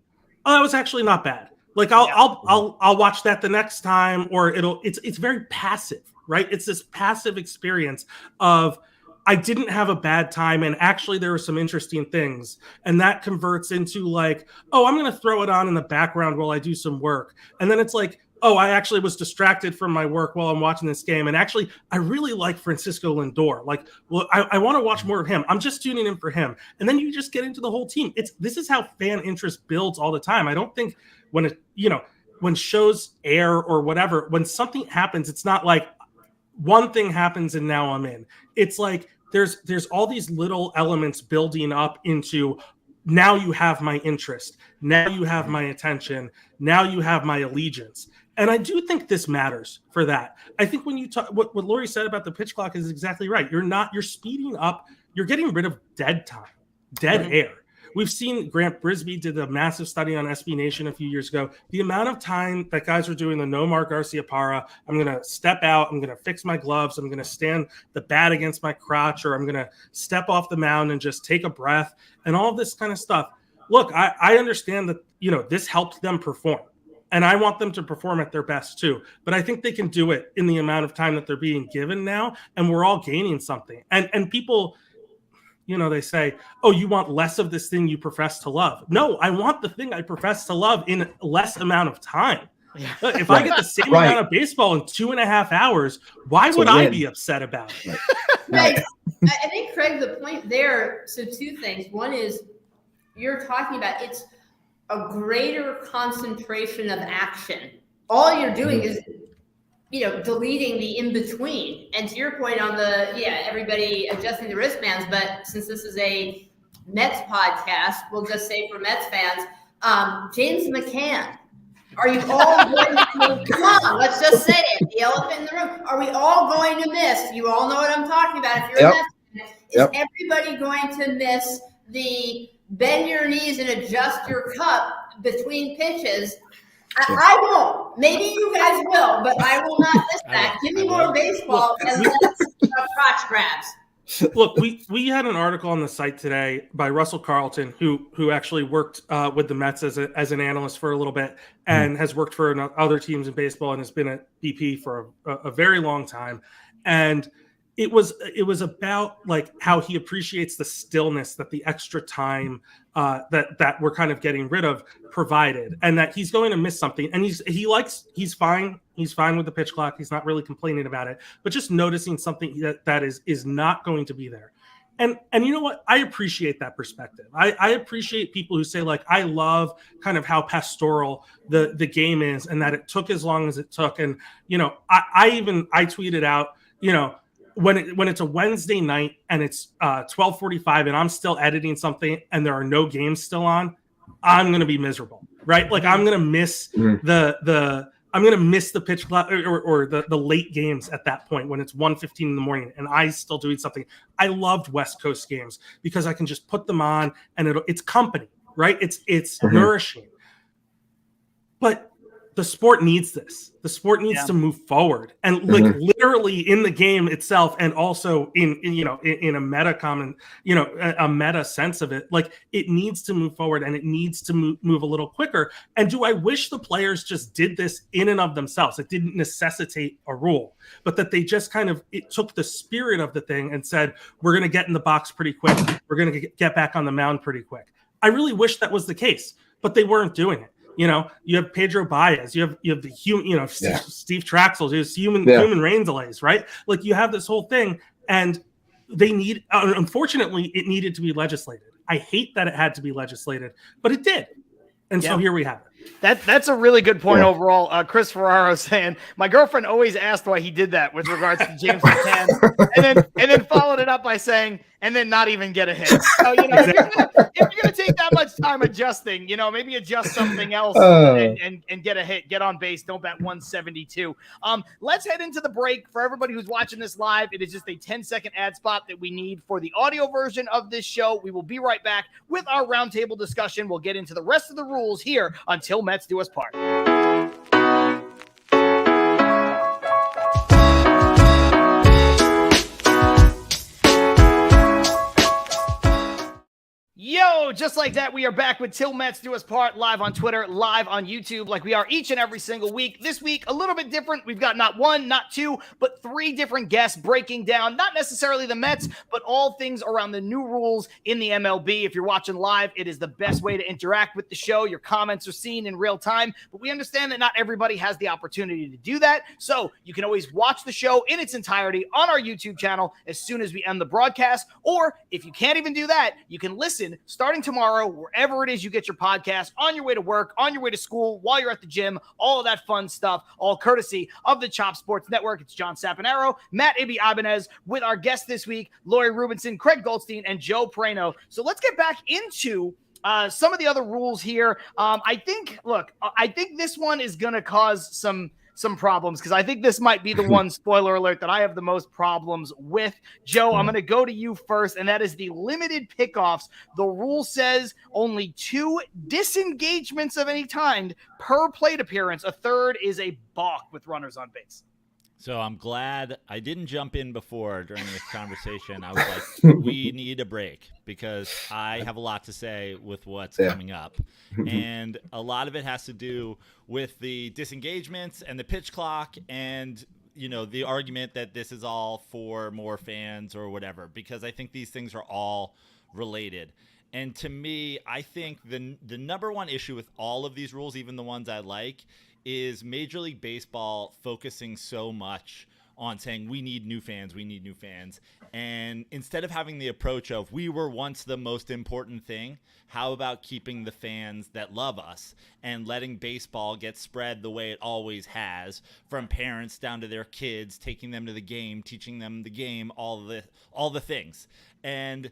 oh, that was actually not bad. Like I'll watch that the next time, or it's very passive, right? It's this passive experience of, I didn't have a bad time, and actually there were some interesting things. And that converts into like, oh, I'm going to throw it on in the background while I do some work. And then it's like, oh, I actually was distracted from my work while I'm watching this game. And actually, I really like Francisco Lindor. Like, well, I want to watch more of him. I'm just tuning in for him. And then you just get into the whole team. This is how fan interest builds all the time. I don't think when shows air or whatever, when something happens, it's not like one thing happens and now I'm in. It's like, there's all these little elements building up into now you have my interest. Now you have my attention. Now you have my allegiance. And I do think this matters for that. I think when you talk, what Lori said about the pitch clock is exactly right. You're speeding up. You're getting rid of dead time, dead air. We've seen Grant Brisbee did a massive study on SB Nation a few years ago. The amount of time that guys are doing the Nomar Garciaparra, I'm going to step out, I'm going to fix my gloves, I'm going to stand the bat against my crotch, or I'm going to step off the mound and just take a breath, and all of this kind of stuff. Look, I understand that, this helped them perform, and I want them to perform at their best too. But I think they can do it in the amount of time that they're being given now, and we're all gaining something. And people, they say, oh, you want less of this thing you profess to love. No, I want the thing I profess to love in less amount of time. Yeah. If I get the same amount of baseball in 2.5 hours, why would I be upset about it? Right. I think, Craig, the point there, so two things. One is you're talking about it's a greater concentration of action. All you're doing is deleting the in-between. And to your point on everybody adjusting the wristbands, but since this is a Mets podcast, we'll just say for Mets fans, James McCann, are you all going to, come on, let's just say it, the elephant in the room, are we all going to miss, you all know what I'm talking about, if you're a Mets fan, is everybody going to miss the bend your knees and adjust your cup between pitches? I won't. Maybe you guys will, but I will not miss that. Give me more baseball and less crotch grabs. Look, we had an article on the site today by Russell Carlton, who actually worked with the Mets as an analyst for a little bit and has worked for other teams in baseball and has been at BP for a very long time. And it was about like how he appreciates the stillness that the extra time that we're kind of getting rid of provided, and that he's going to miss something. And he's fine with the pitch clock. He's not really complaining about it, but just noticing something that is not going to be there. And you know what? I appreciate that perspective. I appreciate people who say, like, I love kind of how pastoral the game is and that it took as long as it took. And, I tweeted out, when it's a Wednesday night and it's 12:45 and I'm still editing something and there are no games still on, I'm going to be miserable, right? Like I'm going to miss I'm going to miss the pitch clock or the late games at that point when it's 1:15 in the morning and I'm still doing something. I loved West Coast games because I can just put them on and it's company, right? It's nourishing. But the sport needs this. The sport needs to move forward, and like literally in the game itself, and also in a meta comment, a meta sense of it. Like it needs to move forward, and it needs to move a little quicker. And do I wish the players just did this in and of themselves? It didn't necessitate a rule, but that they just it took the spirit of the thing and said, "We're going to get in the box pretty quick. We're going to get back on the mound pretty quick." I really wish that was the case, but they weren't doing it. You have Pedro Baez, you have the human, Steve Traxel, who's human rain delays, right? Like you have this whole thing, and they unfortunately, it needed to be legislated. I hate that it had to be legislated, but it did. And so here we have it. That's a really good point overall. Chris Ferraro saying, my girlfriend always asked why he did that with regards to James McCann, and then followed it up by saying, and then not even get a hit. So, if you're gonna take that much time adjusting, maybe adjust something else and get a hit, get on base. Don't bat 172. Let's head into the break. For everybody who's watching this live, it is just a 10-second ad spot that we need for the audio version of this show. We will be right back with our roundtable discussion. We'll get into the rest of the rules here until Mets do us part. Yo, just like that, we are back with Till Mets Do Us Part, live on Twitter, live on YouTube, like we are each and every single week. This week, a little bit different. We've got not one, not two, but three different guests breaking down, not necessarily the Mets, but all things around the new rules in the MLB. If you're watching live, it is the best way to interact with the show. Your comments are seen in real time, but we understand that not everybody has the opportunity to do that. So you can always watch the show in its entirety on our YouTube channel as soon as we end the broadcast. Or if you can't even do that, you can listen starting tomorrow, wherever it is you get your podcast, on your way to work, on your way to school, while you're at the gym, all of that fun stuff, all courtesy of the Chop Sports Network. It's John Sapanaro, Matt Ibanez, with our guests this week, Lori Rubinson, Craig Goldstein, and Joe Prano. So let's get back into some of the other rules here. I think this one is going to cause some problems because I think this might be the one, spoiler alert, that I have the most problems with. Joe, I'm going to go to you first, and that is the limited pickoffs. The rule says only 2 disengagements of any kind per plate appearance. A third is a balk with runners on base. So I'm glad I didn't jump in before during this conversation. I was like, we need a break because I have a lot to say with what's coming up. And a lot of it has to do with the disengagements and the pitch clock and, the argument that this is all for more fans or whatever, because I think these things are all related. And to me, I think the number one issue with all of these rules, even the ones I like, is Major League Baseball focusing so much on saying we need new fans. And instead of having the approach of we were once the most important thing, how about keeping the fans that love us and letting baseball get spread the way it always has, from parents down to their kids, taking them to the game, teaching them the game, all the things. And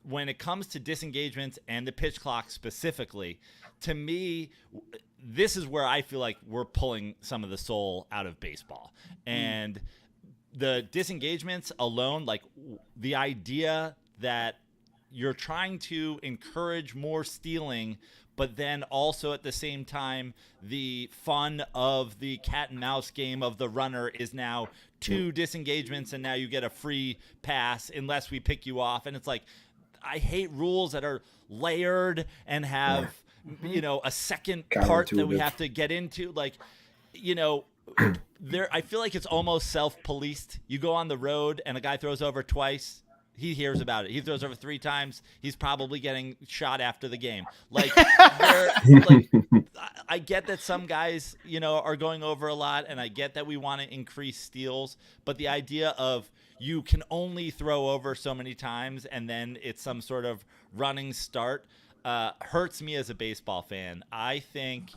when it comes to disengagements and the pitch clock specifically, to me, this is where I feel like we're pulling some of the soul out of baseball. And the disengagements alone, like the idea that you're trying to encourage more stealing, but then also at the same time, the fun of the cat and mouse game of the runner is now 2 disengagements, and now you get a free pass unless we pick you off. And it's like, I hate rules that are layered and have a second part that we have to get into. Like, I feel like it's almost self-policed. You go on the road and a guy throws over twice, he hears about it. He throws over 3 times, he's probably getting shot after the game. Like, I get that some guys, are going over a lot, and I get that we want to increase steals, but the idea of you can only throw over so many times and then it's some sort of running start hurts me as a baseball fan. I think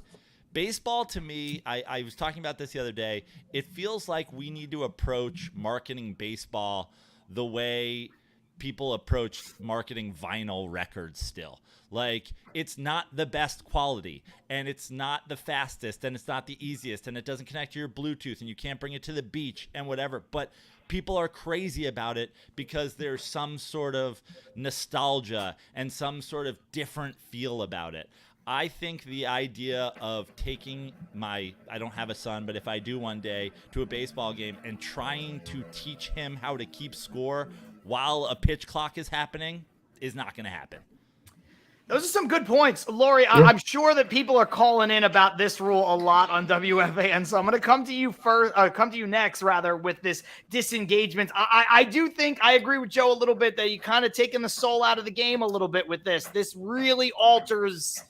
Baseball, to me, I was talking about this the other day. It feels like we need to approach marketing baseball the way people approach marketing vinyl records still. Like, it's not the best quality, and it's not the fastest, and it's not the easiest, and it doesn't connect to your Bluetooth, and you can't bring it to the beach and whatever. But people are crazy about it because there's some sort of nostalgia and some sort of different feel about it. I think the idea of taking I don't have a son, but if I do one day, to a baseball game and trying to teach him how to keep score while a pitch clock is happening is not going to happen. Those are some good points, Lori. I'm sure that people are calling in about this rule a lot on WFAN, so I'm going to come to you next, with this disengagement. I do think I agree with Joe a little bit that you kind of taking the soul out of the game a little bit with this. This really alters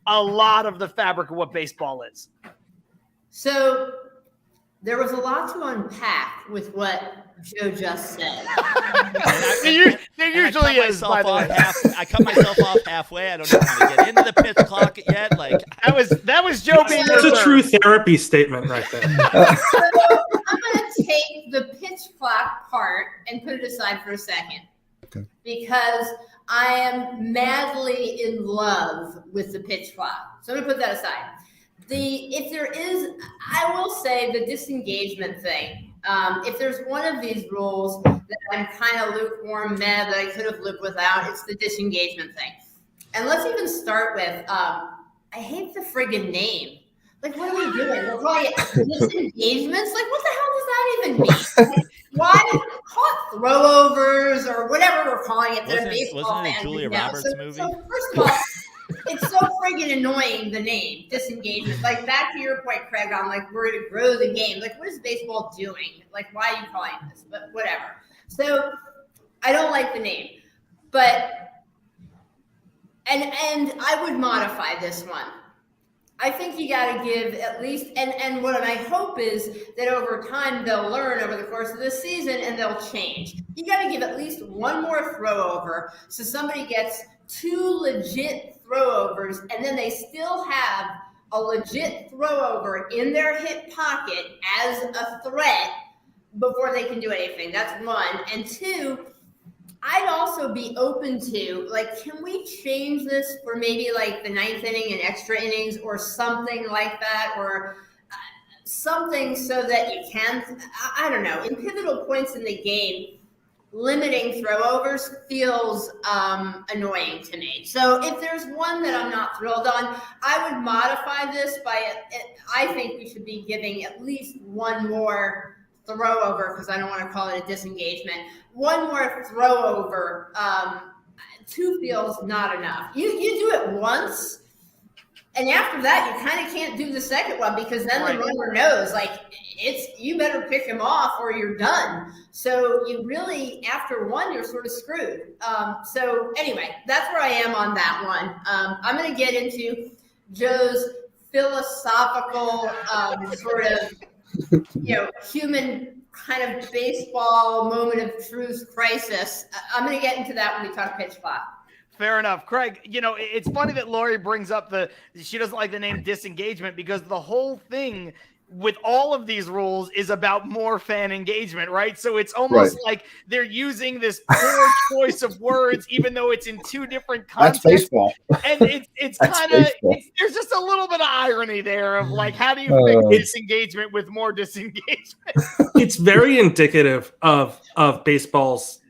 a lot of the fabric of what baseball is. So there was a lot to unpack with what Joe just said. There usually is, by the way. I cut myself off halfway. I don't even want to get into the pitch clock yet. Like, that was Joe being That's a true therapy statement right there. So I'm going to take the pitch clock part and put it aside for a second. Okay. Because I am madly in love with the pitch clock. So I'm going to put that aside. If there is, I will say the disengagement thing. If there's one of these rules that I'm kind of lukewarm, mad that I could have lived without, it's the disengagement thing. And let's even start with, I hate the friggin' name. Like, what are we doing? We're calling it disengagements? Like, what the hell does that even mean? Like, why call it throwovers or whatever we're calling it? Wasn't it a Julia Roberts movie? So first of all, it's so friggin' annoying, the name, disengagement. Like, back to your point, Craig, on like, we're going to grow the game. Like, what is baseball doing? Like, why are you calling this? But whatever. So I don't like the name. But, and I would modify this one. I think you got to give at least, and what I hope is that over time they'll learn over the course of the season and they'll change. You got to give at least one more throw over so somebody gets 2 legit throwovers and then they still have a legit throwover in their hip pocket as a threat before they can do anything. That's one. And 2, I'd also be open to, like, can we change this for maybe like the 9th inning and extra innings or something like that, or something so that you can, I don't know, in pivotal points in the game, limiting throwovers feels annoying to me. So if there's one that I'm not thrilled on, I would modify this by, I think we should be giving at least one more throw over, because I don't want to call it a disengagement. One more throw over. 2 feels not enough. You do it once, and after that, you kind of can't do the second one, because then the runner knows, like, you better pick him off or you're done. So you really, after one, you're sort of screwed. So anyway, that's where I am on that one. I'm going to get into Joe's philosophical sort of, human kind of baseball moment of truth crisis. I'm going to get into that when we talk pitch clock. Fair enough. Craig, it's funny that Lori brings up she doesn't like the name disengagement, because the whole thing with all of these rules is about more fan engagement, right? So it's almost like they're using this poor choice of words, even though it's in 2 different contexts. That's baseball. And it's kind of, there's just a little bit of irony there of like, how do you fix disengagement with more disengagement? It's very indicative of baseball's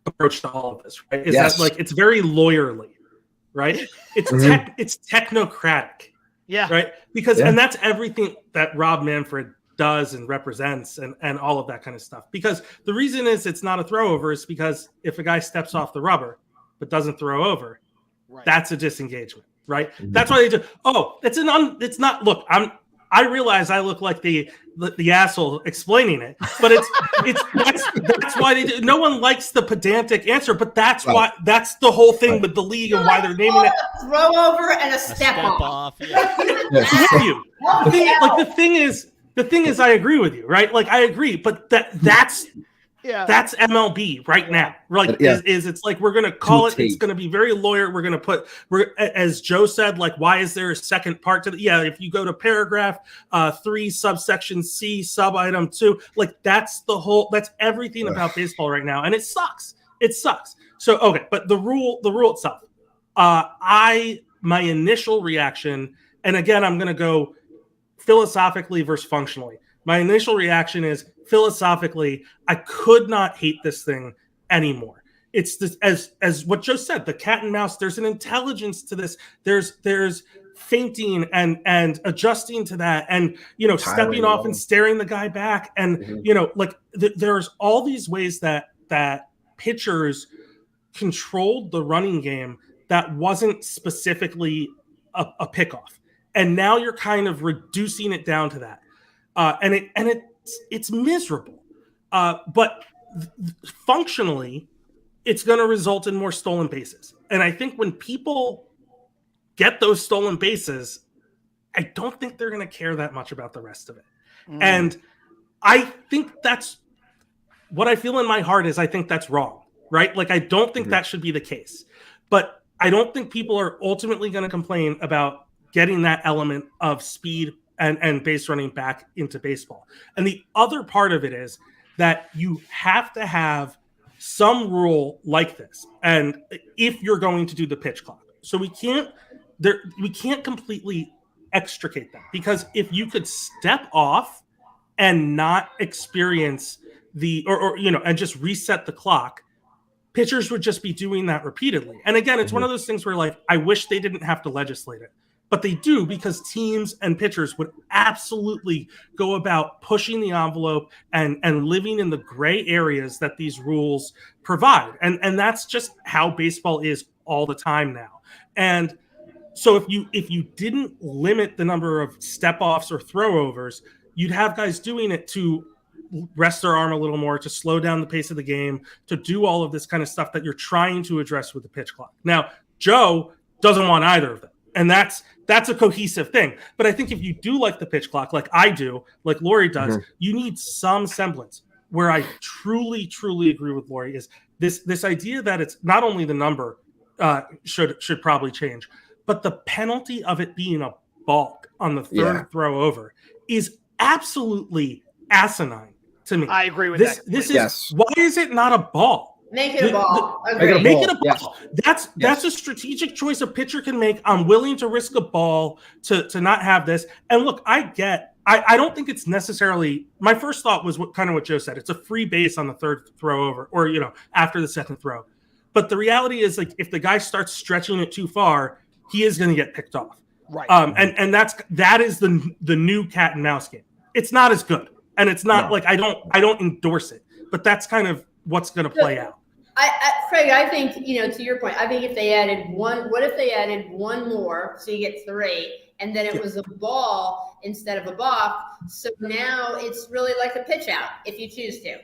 approach to all of this, right? That like, it's very lawyerly, right? It's technocratic. Yeah. Right. Because and that's everything that Rob Manfred does and represents and all of that kind of stuff. Because the reason is it's not a throwover is because if a guy steps off the rubber but doesn't throw over, that's a disengagement. Right. Mm-hmm. That's why they do. Oh, it's not. Look, I realize I look like the asshole explaining it, but that's why they do. No one likes the pedantic answer, but that's why that's the whole thing with the league and why they're naming it a throw over and a step off. Yeah. With you. The thing is, I agree with you, right? Like I agree, but that's Yeah. That's MLB right now. Like, it's like we're gonna call it. It's gonna be very lawyer. We're gonna put. As Joe said, like, why is there a second part to the? Yeah, if you go to paragraph 3, subsection C, sub item 2, like that's the whole. That's everything about baseball right now, and it sucks. It sucks. So okay, but the rule itself. My initial reaction, and again, I'm gonna go philosophically versus functionally. My initial reaction is philosophically, I could not hate this thing anymore. It's this, as what Joe said, the cat and mouse. There's an intelligence to this. There's feinting and adjusting to that, and stepping off and staring the guy back, and there's all these ways that pitchers controlled the running game that wasn't specifically a pickoff, and now you're kind of reducing it down to that. And it's miserable, but functionally, it's going to result in more stolen bases. And I think when people get those stolen bases, I don't think they're going to care that much about the rest of it. And I think that's what I feel in my heart is I think that's wrong, right? Like, I don't think that should be the case, but I don't think people are ultimately going to complain about getting that element of speed and base running back into baseball. And the other part of it is that you have to have some rule like this. And if you're going to do the pitch clock, so we can't completely extricate that, because if you could step off and not experience and just reset the clock, pitchers would just be doing that repeatedly. And again, it's one of those things where, like, I wish they didn't have to legislate it. But they do, because teams and pitchers would absolutely go about pushing the envelope and living in the gray areas that these rules provide. And that's just how baseball is all the time now. And so if you didn't limit the number of step-offs or throw-overs, you'd have guys doing it to rest their arm a little more, to slow down the pace of the game, to do all of this kind of stuff that you're trying to address with the pitch clock. Now, Joe doesn't want either of them. And that's a cohesive thing. But I think if you do like the pitch clock, like I do, like Lori does, you need some semblance. Where I truly, truly agree with Lori is this idea that it's not only the number should probably change, but the penalty of it being a balk on the third throw over is absolutely asinine to me. I agree with that. This is why is it not a ball? Make it a ball. Make it a ball. Yes. That's a strategic choice a pitcher can make. I'm willing to risk a ball to not have this. And look, I don't think it's necessarily. My first thought was kind of what Joe said. It's a free base on the third throw over, or after the second throw. But the reality is, like, if the guy starts stretching it too far, he is going to get picked off. Right. And that is the new cat and mouse game. It's not as good, and it's not like I don't endorse it, but that's kind of what's going to play out. Craig, I think, to your point, I think if they added one, what if they added one more, so you get 3, and then it was a ball instead of a balk, so now it's really like a pitch out if you choose to.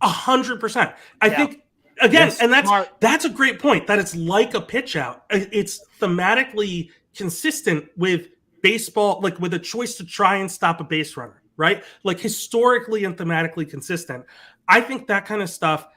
100%. I think, again, and that's a great point, that it's like a pitch out. It's thematically consistent with baseball, like with a choice to try and stop a base runner, right? Like historically and thematically consistent. I think that kind of stuff,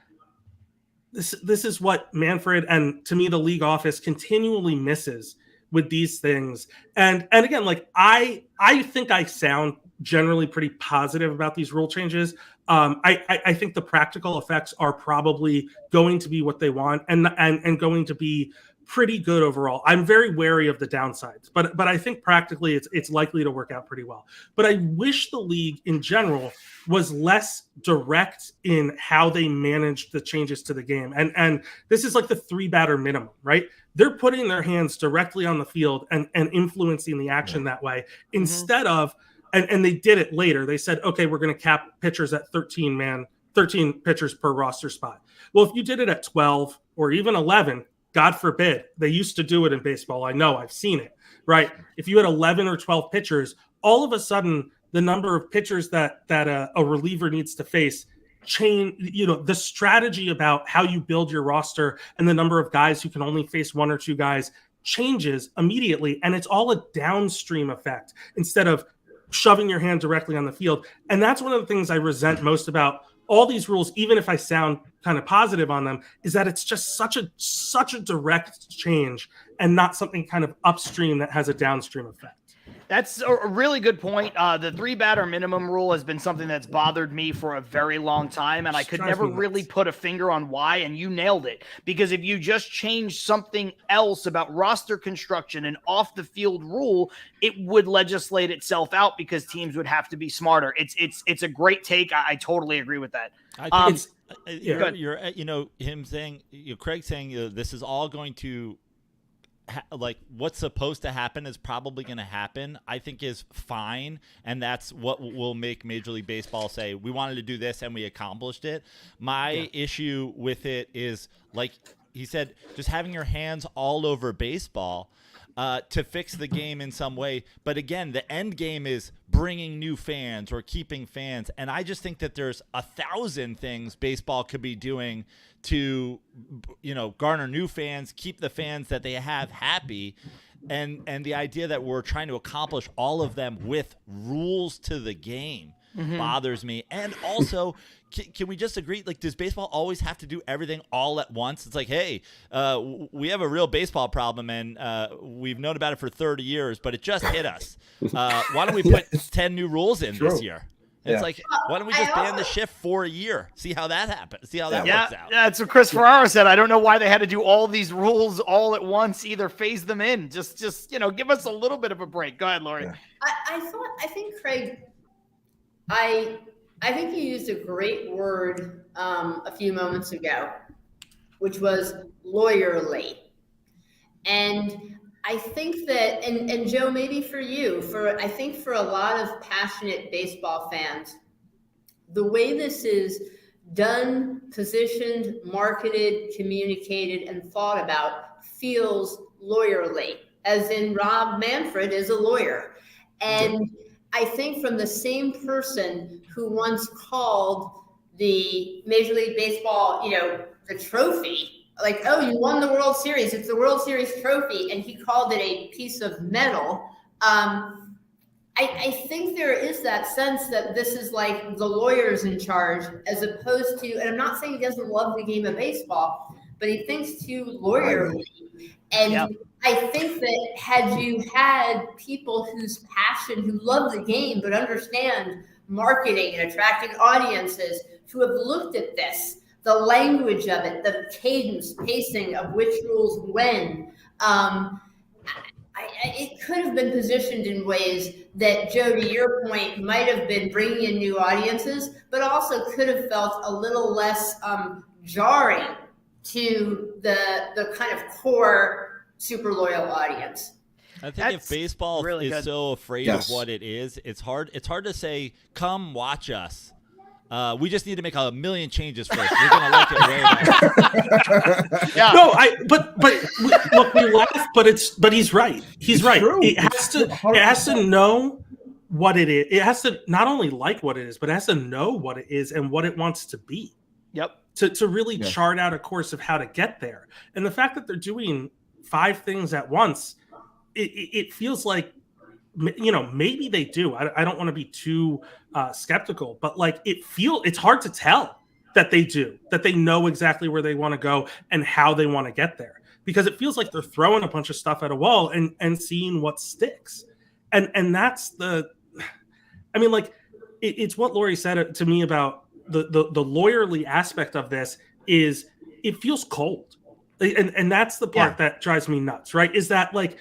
this is what Manfred and, to me, the league office continually misses with these things. And again, like I think I sound generally pretty positive about these rule changes. I think the practical effects are probably going to be what they want and going to be pretty good overall. I'm very wary of the downsides, but I think practically it's likely to work out pretty well. But I wish the league in general was less direct in how they managed the changes to the game. And this is like the 3-batter minimum, right? They're putting their hands directly on the field and influencing the action that way instead of, and they did it later. They said, okay, we're going to cap pitchers at 13 pitchers per roster spot. Well, if you did it at 12 or even 11, God forbid, they used to do it in baseball. I know, I've seen it, right? If you had 11 or 12 pitchers, all of a sudden the number of pitchers that a reliever needs to face change, the strategy about how you build your roster and the number of guys who can only face 1 or 2 guys changes immediately. And it's all a downstream effect instead of shoving your hand directly on the field. And that's one of the things I resent most about all these rules, even if I sound kind of positive on them, is that it's just such a direct change and not something kind of upstream that has a downstream effect. That's a really good point. The 3-batter minimum rule has been something that's bothered me for a very long time, and I could never really put a finger on why, and you nailed it. Because if you just change something else about roster construction and off-the-field rule, it would legislate itself out because teams would have to be smarter. It's a great take. I totally agree with that. I think you're him saying, Craig saying this is all going to like what's supposed to happen is probably going to happen, I think is fine. And that's what will make Major League Baseball say, we wanted to do this and we accomplished it. My issue with it is, like he said, just having your hands all over baseball to fix the game in some way. But again, the end game is bringing new fans or keeping fans. And I just think that there's 1,000 things baseball could be doing to, garner new fans, keep the fans that they have happy. And the idea that we're trying to accomplish all of them with rules to the game bothers me. And also, can we just agree, like, does baseball always have to do everything all at once? It's like, hey, we have a real baseball problem, and we've known about it for 30 years, but it just hit us. Why don't we put 10 new rules in this year? It's like, why don't we just ban the shift for a year? See how that happens. See how that works out. Yeah, that's what Chris Ferraro said. I don't know why they had to do all these rules all at once. Either phase them in. Just give us a little bit of a break. Go ahead, Lori. Yeah. I think, Craig, I think you used a great word a few moments ago, which was lawyerly. And I think that, and Joe, maybe for you, I think for a lot of passionate baseball fans, the way this is done, positioned, marketed, communicated, and thought about feels lawyerly, as in Rob Manfred is a lawyer. And I think from the same person who once called the Major League Baseball, the trophy, like, oh, you won the World Series. It's the World Series trophy. And he called it a piece of metal. I think there is that sense that this is like the lawyer's in charge, as opposed to, and I'm not saying he doesn't love the game of baseball, but he thinks too lawyerly. And I think that had you had people whose passion, who love the game, but understand marketing and attracting audiences, to have looked at this, the language of it, the cadence, pacing of which rules when, it could have been positioned in ways that, Joe, to your point, might have been bringing in new audiences, but also could have felt a little less jarring to the kind of core super loyal audience. I think if baseball is so afraid of what it is, it's hard to say, come watch us. We just need to make 1,000,000 changes first. You're gonna like it way better. No, but look, we laugh, but he's right. He's right. It has to know what it is. It has to not only like what it is, but it has to know what it is and what it wants to be. Yep. To really chart out a course of how to get there. And the fact that they're doing 5 things at once, it feels like, maybe they do. I don't want to be too skeptical, but like it's hard to tell that they do, that they know exactly where they want to go and how they want to get there, because it feels like they're throwing a bunch of stuff at a wall and seeing what sticks. And that's it's what Lori said to me about the lawyerly aspect of this is it feels cold. And that's the part that drives me nuts, right? Is that like,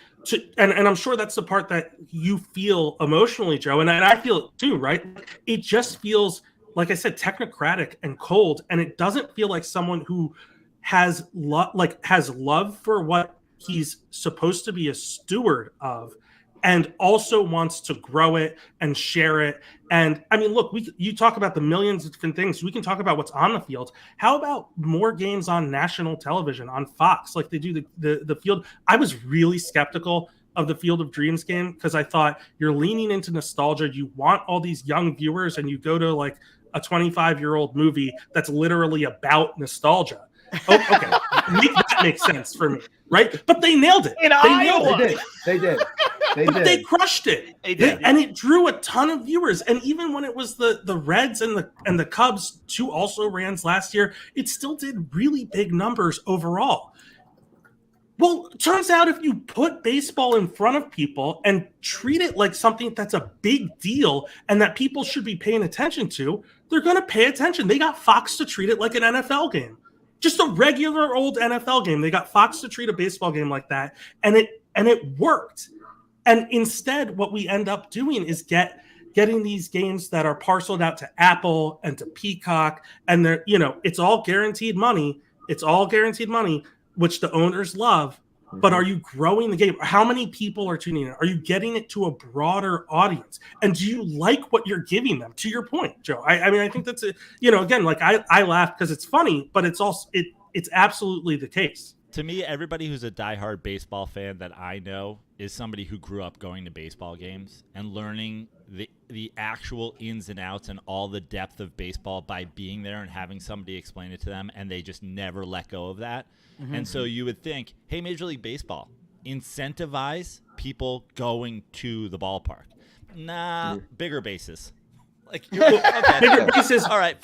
and I'm sure that's the part that you feel emotionally, Joe, and I feel it too, right? It just feels, like I said, technocratic and cold, and it doesn't feel like someone who has love for what he's supposed to be a steward of, and also wants to grow it and share it. And I mean, look, you talk about the millions of different things. We can talk about what's on the field. How about more games on national television, on Fox, like they do the field? I was really skeptical of the Field of Dreams game because I thought you're leaning into nostalgia. You want all these young viewers, and you go to like a 25-year-old movie that's literally about nostalgia. Oh, okay. That makes sense for me, right? But they nailed it. They did. They But did. they crushed it. They did. And it drew a ton of viewers. And even when it was the Reds and the Cubs, 2 also rans last year, it still did really big numbers overall. Well, it turns out if you put baseball in front of people and treat it like something that's a big deal and that people should be paying attention to, they're going to pay attention. They got Fox to treat it like an NFL game. Just a regular old NFL game. They got Fox to treat a baseball game like that, and it worked. And instead, what we end up doing is getting these games that are parceled out to Apple and to Peacock, and they're, it's all guaranteed money. It's all guaranteed money, which the owners love. But are you growing the game? How many people are tuning in? Are you getting it to a broader audience? And do you like what you're giving them? To your point, Joe. I mean, I think that's again, like I laugh because it's funny, but it's also it's absolutely the case. To me, everybody who's a diehard baseball fan that I know is somebody who grew up going to baseball games and learning the actual ins and outs and all the depth of baseball by being there and having somebody explain it to them, and they just never let go of that. Mm-hmm. And so you would think, hey, Major League Baseball, incentivize people going to the ballpark. Nah, bigger bases. Like, okay. Bigger bases. All right.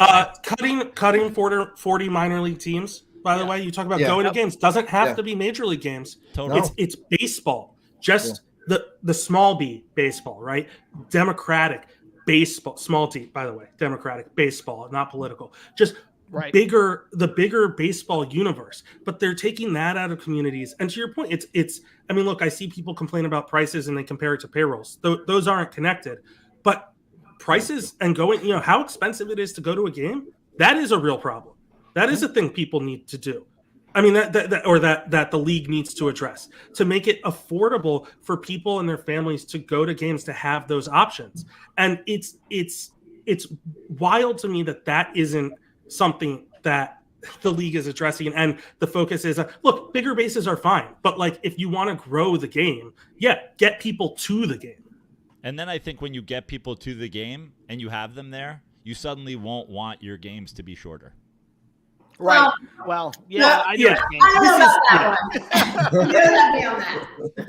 Cutting 40 minor league teams. By the way, you talk about going to games. Doesn't have to be Major League games. Totally. It's baseball. Just the small B baseball, right? Democratic baseball, small t, by the way, democratic baseball, not political. Just the bigger baseball universe. But they're taking that out of communities. And to your point, it's. I mean, look, I see people complain about prices and they compare it to payrolls. Those aren't connected. But prices and going, how expensive it is to go to a game, that is a real problem. That is a thing people need to do. I mean, that the league needs to address to make it affordable for people and their families to go to games, to have those options. And it's wild to me that isn't something that the league is addressing. And the focus is, look, bigger bases are fine, but like if you want to grow the game, get people to the game. And then I think when you get people to the game and you have them there, you suddenly won't want your games to be shorter. Right. Well, I don't know about that one. You're not me on that.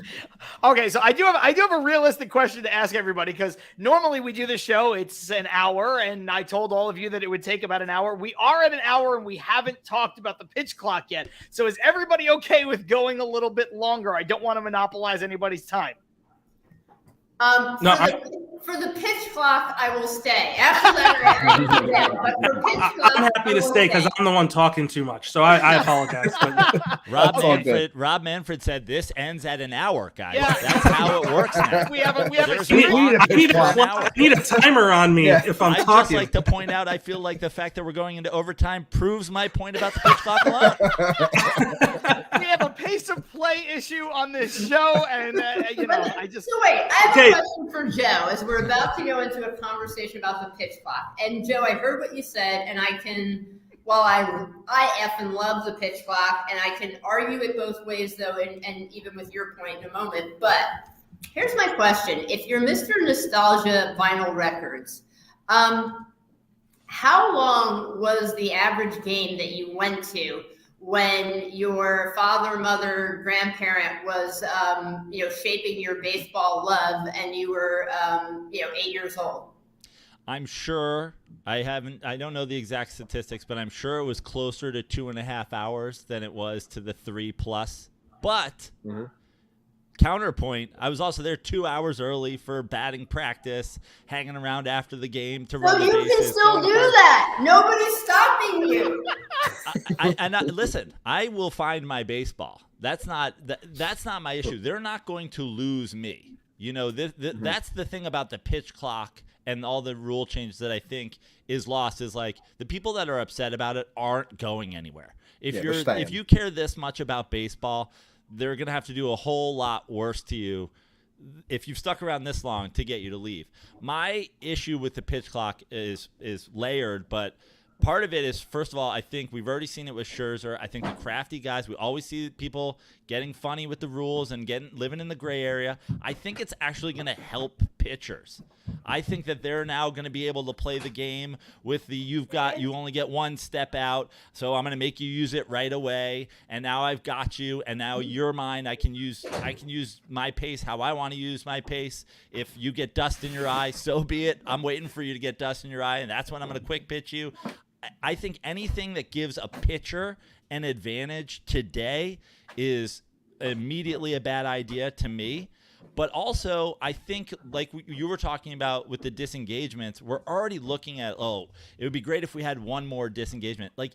Okay, so I do have a realistic question to ask everybody, because normally we do the show, it's an hour, and I told all of you that it would take about an hour. We are at an hour and we haven't talked about the pitch clock yet. So is everybody okay with going a little bit longer? I don't want to monopolize anybody's time. For the pitch clock, I will stay. After that, but for pitch clock, I'm happy to stay because I'm the one talking too much. So I apologize. But Rob Manfred said this ends at an hour, guys. Yeah. That's how it works now. We have a I need a timer on me if I'm talking. I'd just like to point out, I feel like the fact that we're going into overtime proves my point about the pitch clock alone. We have a pace of play issue on this show, and I just. So wait, I have a question for Joe as we're about to go into a conversation about the pitch clock. And Joe, I heard what you said, and I effing love the pitch clock, and I can argue it both ways though, and even with your point in a moment. But here's my question: if you're Mr. Nostalgia Vinyl Records, how long was the average game that you went to when your father, mother, grandparent was, shaping your baseball love, and you were, 8 years old? I'm sure I don't know the exact statistics, but I'm sure it was closer to 2.5 hours than it was to the 3+. But counterpoint, I was also there 2 hours early for batting practice, hanging around after the game to run the bases. You can still do that. Nobody's stopping you. Listen, I will find my baseball. That's not my issue. They're not going to lose me. That's the thing about the pitch clock and all the rule changes that I think is lost, is like the people that are upset about it aren't going anywhere. If you care this much about baseball, they're going to have to do a whole lot worse to you if you've stuck around this long to get you to leave. My issue with the pitch clock is layered, but part of it is, first of all, I think we've already seen it with Scherzer. I think the crafty guys, we always see people getting funny with the rules and living in the gray area. I think it's actually going to help pitchers. I think that they're now going to be able to play the game with the you only get one step out, so I'm going to make you use it right away, and now I've got you, and now you're mine. I can use my pace how I want to use my pace. If you get dust in your eye, so be it. I'm waiting for you to get dust in your eye, and that's when I'm going to quick pitch you. I think anything that gives a pitcher an advantage today is immediately a bad idea to me. But also, I think, like you were talking about with the disengagements, we're already looking at, it would be great if we had one more disengagement. Like,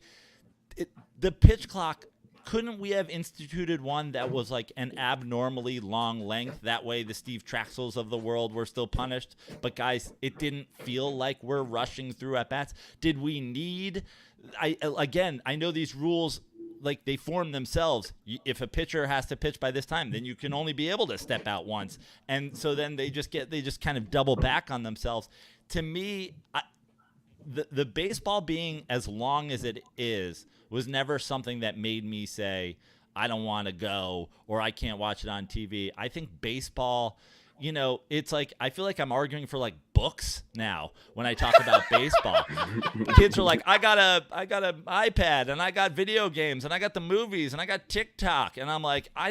the pitch clock, couldn't we have instituted one that was like an abnormally long length? That way the Steve Traxels of the world were still punished. But, guys, it didn't feel like we're rushing through at-bats. Did we need – I know these rules – like they form themselves. If a pitcher has to pitch by this time, then you can only be able to step out once. And so then they just kind of double back on themselves. To me, the baseball being as long as it is was never something that made me say, I don't want to go or I can't watch it on TV. I think baseball, it's like I feel like I'm arguing for like books now when I talk about baseball. Kids are like, I got an iPad and I got video games and I got the movies and I got TikTok, and I'm like, I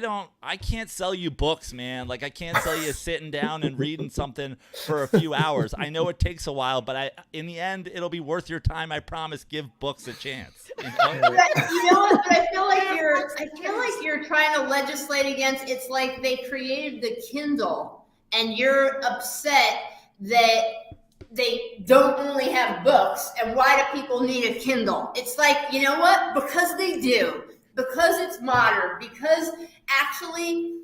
can't sell you books, man. Like I can't sell you sitting down and reading something for a few hours. I know it takes a while, but in the end it'll be worth your time. I promise. Give books a chance. You know what? But I feel like you're trying to legislate against. It's like they created the Kindle. And you're upset that they don't only have books, and why do people need a Kindle? It's like, you know what? Because they do. Because it's modern. Because actually,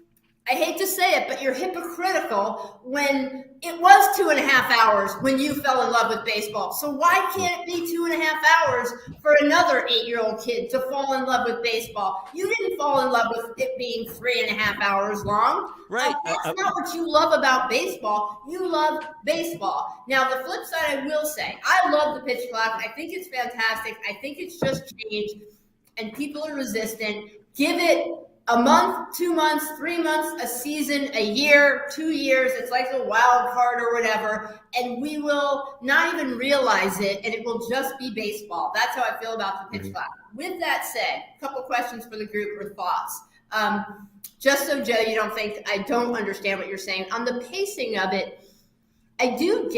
I hate to say it, but you're hypocritical when it was 2.5 hours when you fell in love with baseball. So why can't it be 2.5 hours for another 8-year-old kid to fall in love with baseball? You didn't fall in love with it being 3.5 hours long. Right. That's not what you love about baseball. You love baseball. Now, the flip side, I will say, I love the pitch clock. I think it's fantastic. I think it's just changed, and people are resistant. Give it a month, 2 months, 3 months, a season, a year, 2 years. It's like a wild card or whatever. And we will not even realize it, and it will just be baseball. That's how I feel about the pitch clock. With that said, a couple questions for the group or thoughts. Just so, Joe, you don't think I don't understand what you're saying. On the pacing of it, I feel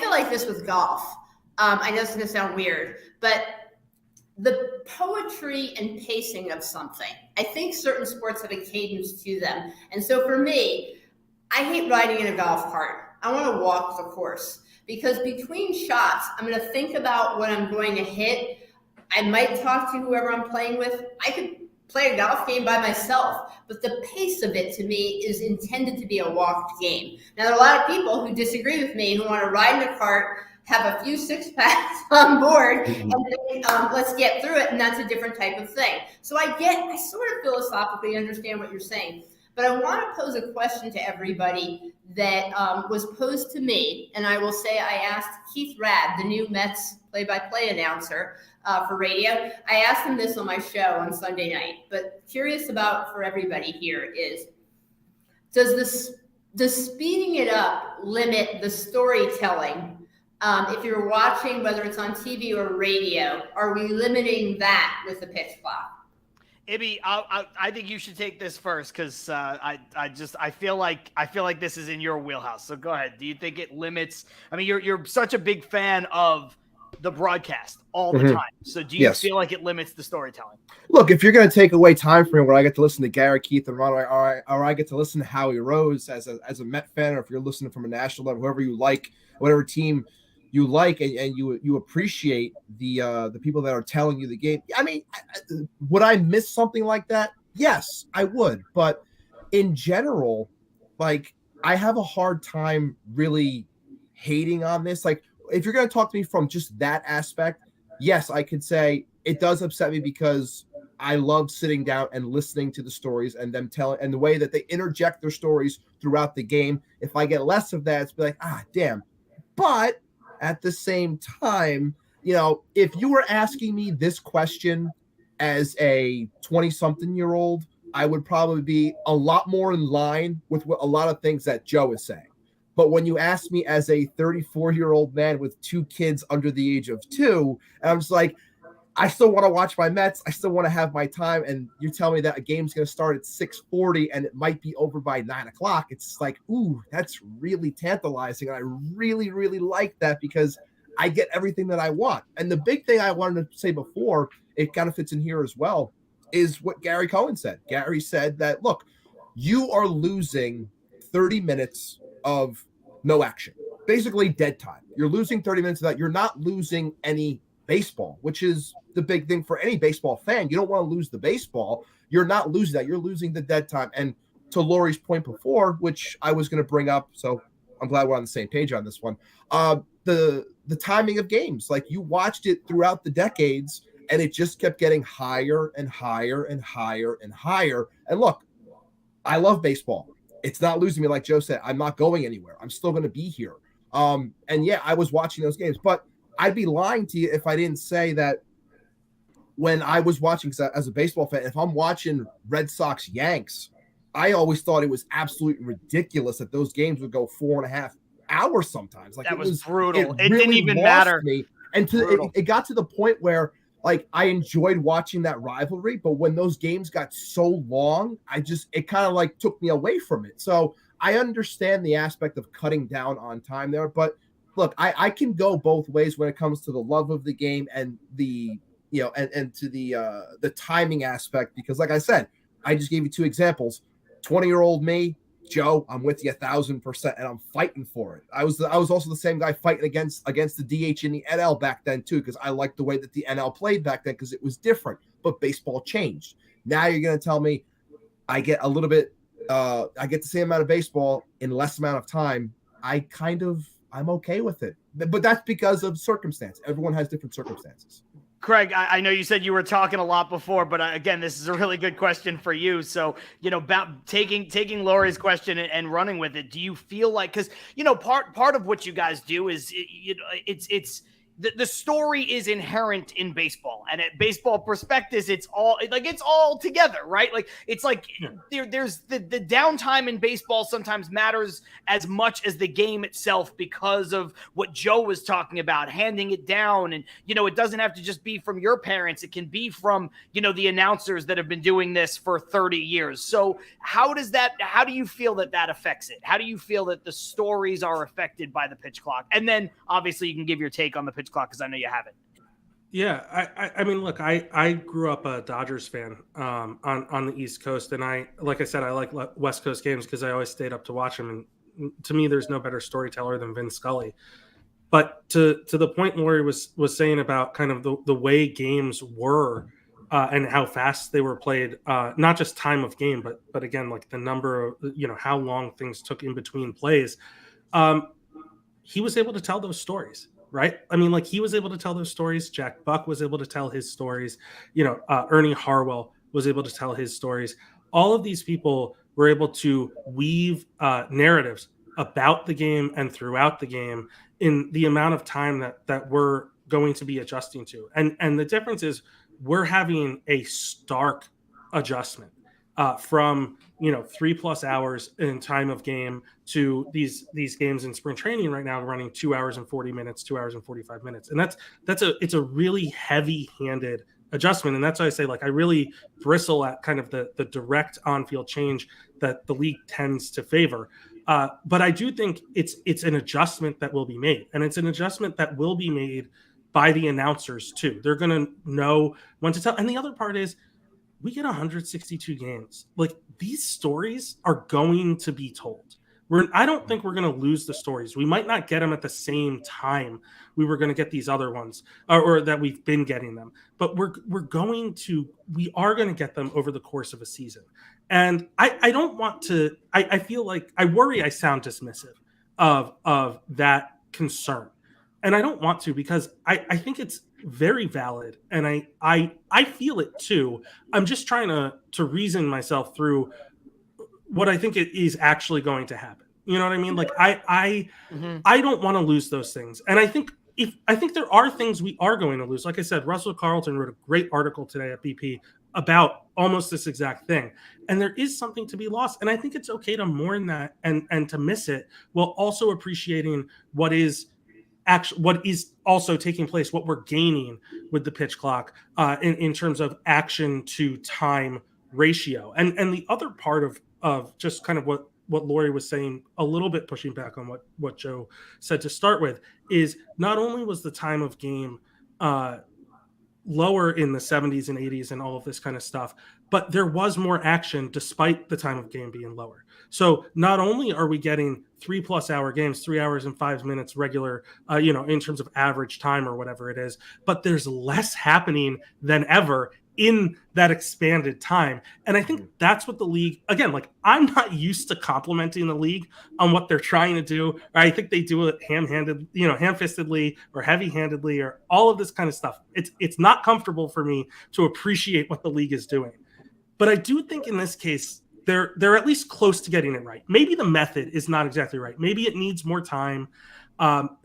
like this with golf. I know it's going to sound weird, but the poetry and pacing of something. I think certain sports have a cadence to them. And so for me, I hate riding in a golf cart. I want to walk the course because between shots, I'm going to think about what I'm going to hit. I might talk to whoever I'm playing with. I could play a golf game by myself, but the pace of it to me is intended to be a walked game. Now, there are a lot of people who disagree with me who want to ride in a cart, have a few six-packs on board, and then let's get through it, and that's a different type of thing. So I sort of philosophically understand what you're saying, but I want to pose a question to everybody that was posed to me, and I will say I asked Keith Radd, the new Mets play-by-play announcer for radio. I asked him this on my show on Sunday night, but curious about for everybody here is, does speeding it up limit the storytelling? If you're watching, whether it's on TV or radio, are we limiting that with the pitch clock? Ibby, I think you should take this first because I feel like this is in your wheelhouse. So go ahead. Do you think it limits? I mean, you're such a big fan of the broadcast all the time. So do you feel like it limits the storytelling? Look, if you're going to take away time from me where I get to listen to Gary, Keith, and Ron, or I get to listen to Howie Rose as a Met fan, or if you're listening from a national level, whoever you like, whatever team you like, and you appreciate the people that are telling you the game. I mean, would I miss something like that? Yes, I would. But in general, like, I have a hard time really hating on this. Like, if you're going to talk to me from just that aspect, yes, I could say it does upset me because I love sitting down and listening to the stories and them telling, and the way that they interject their stories throughout the game. If I get less of that, it's be like, damn. But at the same time, if you were asking me this question as a 20-something-year-old, I would probably be a lot more in line with what a lot of things that Joe is saying. But when you ask me as a 34-year-old man with 2 kids under the age of 2, and I'm just like, I still want to watch my Mets. I still want to have my time. And you tell me that a game's going to start at 6:40 and it might be over by 9 o'clock. It's like, ooh, that's really tantalizing. And I really, really like that because I get everything that I want. And the big thing I wanted to say before, it kind of fits in here as well, is what Gary Cohen said. Gary said that, look, you are losing 30 minutes of no action, basically dead time. You're losing 30 minutes of that. You're not losing any baseball, which is the big thing for any baseball fan. You don't want to lose the baseball. You're not losing that. You're losing the dead time. And to Lori's point before, which I was going to bring up, so I'm glad we're on the same page on this one. The timing of games, like you watched it throughout the decades, and it just kept getting higher and higher and higher and higher. And look, I love baseball. It's not losing me, like Joe said. I'm not going anywhere. I'm still going to be here. And yeah, I was watching those games, but I'd be lying to you if I didn't say that when I was watching, as a baseball fan, if I'm watching Red Sox Yanks, I always thought it was absolutely ridiculous that those games would go 4.5 hours sometimes. Like that it was It brutal. It really didn't even lost matter. me. And it got to the point where, like, I enjoyed watching that rivalry, but when those games got so long, it kind of like took me away from it. So I understand the aspect of cutting down on time there, but look, I can go both ways when it comes to the love of the game and the, and to the timing aspect, because like I said, I just gave you 2 examples. 20-year-old me, Joe, I'm with you 1,000%, and I'm fighting for it. I was also the same guy fighting against the DH in the NL back then too, because I liked the way that the NL played back then because it was different. But baseball changed. Now you're going to tell me I get a little bit, I get the same amount of baseball in less amount of time. I'm okay with it, but that's because of circumstance. Everyone has different circumstances. Craig, I know you said you were talking a lot before, but again, this is a really good question for you. So, about taking Lori's question and running with it. Do you feel like, because part of what you guys do is it's the story is inherent in baseball, and at Baseball Prospectus, it's all together, right? Like it's like there's the downtime in baseball sometimes matters as much as the game itself because of what Joe was talking about, handing it down, and it doesn't have to just be from your parents; it can be from the announcers that have been doing this for 30 years. So how do you feel that affects it? How do you feel that the stories are affected by the pitch clock? And then obviously you can give your take on the pitch clock because I know you haven't. Yeah, I mean, look, I grew up a Dodgers fan on the East Coast, and like I said, I like West Coast games because I always stayed up to watch them. And to me, there's no better storyteller than Vin Scully. But to the point Lori was saying about kind of the way games were and how fast they were played, not just time of game, but again, like the number of how long things took in between plays. He was able to tell those stories. Right. I mean, like he was able to tell those stories. Jack Buck was able to tell his stories. Ernie Harwell was able to tell his stories. All of these people were able to weave narratives about the game and throughout the game in the amount of time that we're going to be adjusting to. And the difference is we're having a stark adjustment from 3+ hours in time of game to these games in spring training right now running 2 hours and 40 minutes, 2 hours and 45 minutes. And it's a really heavy-handed adjustment. And that's why I say, like, I really bristle at kind of the direct on-field change that the league tends to favor. But I do think it's an adjustment that will be made, and it's an adjustment that will be made by the announcers too. They're going to know when to tell. And the other part is, we get 162 games. Like, these stories are going to be told. I don't think we're going to lose the stories. We might not get them at the same time we were going to get these other ones, or that we've been getting them. But we are going to get them over the course of a season. And I don't want to. I feel like I worry I sound dismissive of that concern, and I don't want to, because I think it's very valid, and I feel it too. I'm just trying to reason myself through what I think it is actually going to happen. You know what I mean? Like I don't want to lose those things, and I think there are things we are going to lose. Like I said, Russell Carlton wrote a great article today at BP about almost this exact thing. And there is something to be lost. And I think it's okay to mourn that and to miss it, while also appreciating what is also taking place, what we're gaining with the pitch clock in terms of action to time ratio. And the other part of just kind of what Lori was saying, a little bit pushing back on what Joe said to start with, is not only was the time of game lower in the 70s and 80s and all of this kind of stuff, but there was more action despite the time of game being lower. So not only are we getting 3+ hour games, 3 hours and 5 minutes regular, in terms of average time or whatever it is, but there's less happening than ever in that expanded time. And I think that's what the league, again, like, I'm not used to complimenting the league on what they're trying to do. I think they do it ham-fistedly or heavy-handedly or all of this kind of stuff. It's not comfortable for me to appreciate what the league is doing. But I do think in this case, they're at least close to getting it right. Maybe the method is not exactly right. Maybe it needs more time.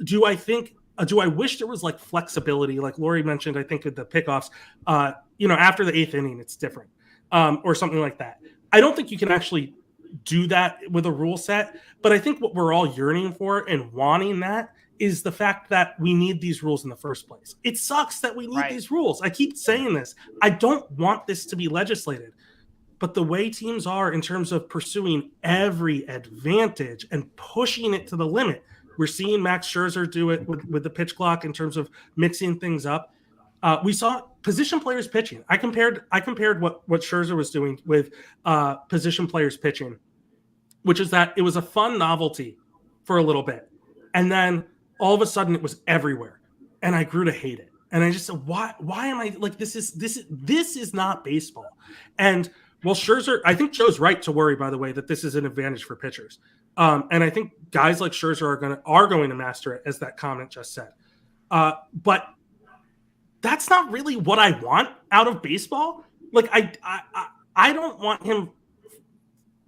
Do I wish there was like flexibility, like Lori mentioned, I think with the pickoffs, after the 8th inning, it's different, or something like that. I don't think you can actually do that with a rule set, but I think what we're all yearning for and wanting that is the fact that we need these rules in the first place. It sucks that we need these rules. I keep saying this. I don't want this to be legislated, but the way teams are in terms of pursuing every advantage and pushing it to the limit, we're seeing Max Scherzer do it with the pitch clock in terms of mixing things up. We saw position players pitching. I compared what Scherzer was doing with position players pitching, which is that it was a fun novelty for a little bit, and then all of a sudden it was everywhere, and I grew to hate it. And I just said, why am I like this is not baseball. And well, Scherzer, I think Joe's right to worry, by the way, that this is an advantage for pitchers. And I think guys like Scherzer are going to master it, as that comment just said. But that's not really what I want out of baseball. Like I don't want him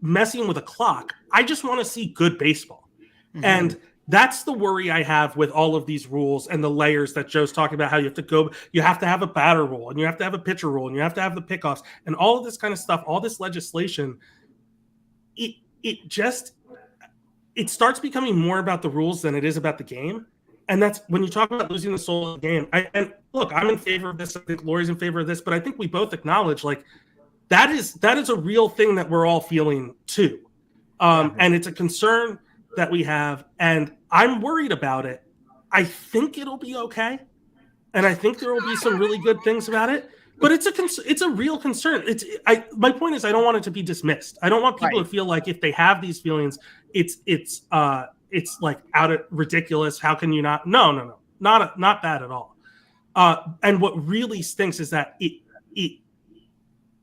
messing with a clock. I just want to see good baseball. Mm-hmm. And that's the worry I have with all of these rules and the layers that Joe's talking about, how you have to have a batter rule, and you have to have a pitcher rule, and you have to have the pickoffs, and all of this kind of stuff, all this legislation. It starts becoming more about the rules than it is about the game. And that's when you talk about losing the soul of the game. And look, I'm in favor of this. I think Lori's in favor of this, but I think we both acknowledge like that is a real thing that we're all feeling too. And it's a concern that we have, and I'm worried about it. I think it'll be okay, and I think there will be some really good things about it. But it's a real concern. My point is, I don't want it to be dismissed. I don't want people to feel like if they have these feelings, it's like out of ridiculous. How can you not? No, not that at all. And what really stinks is that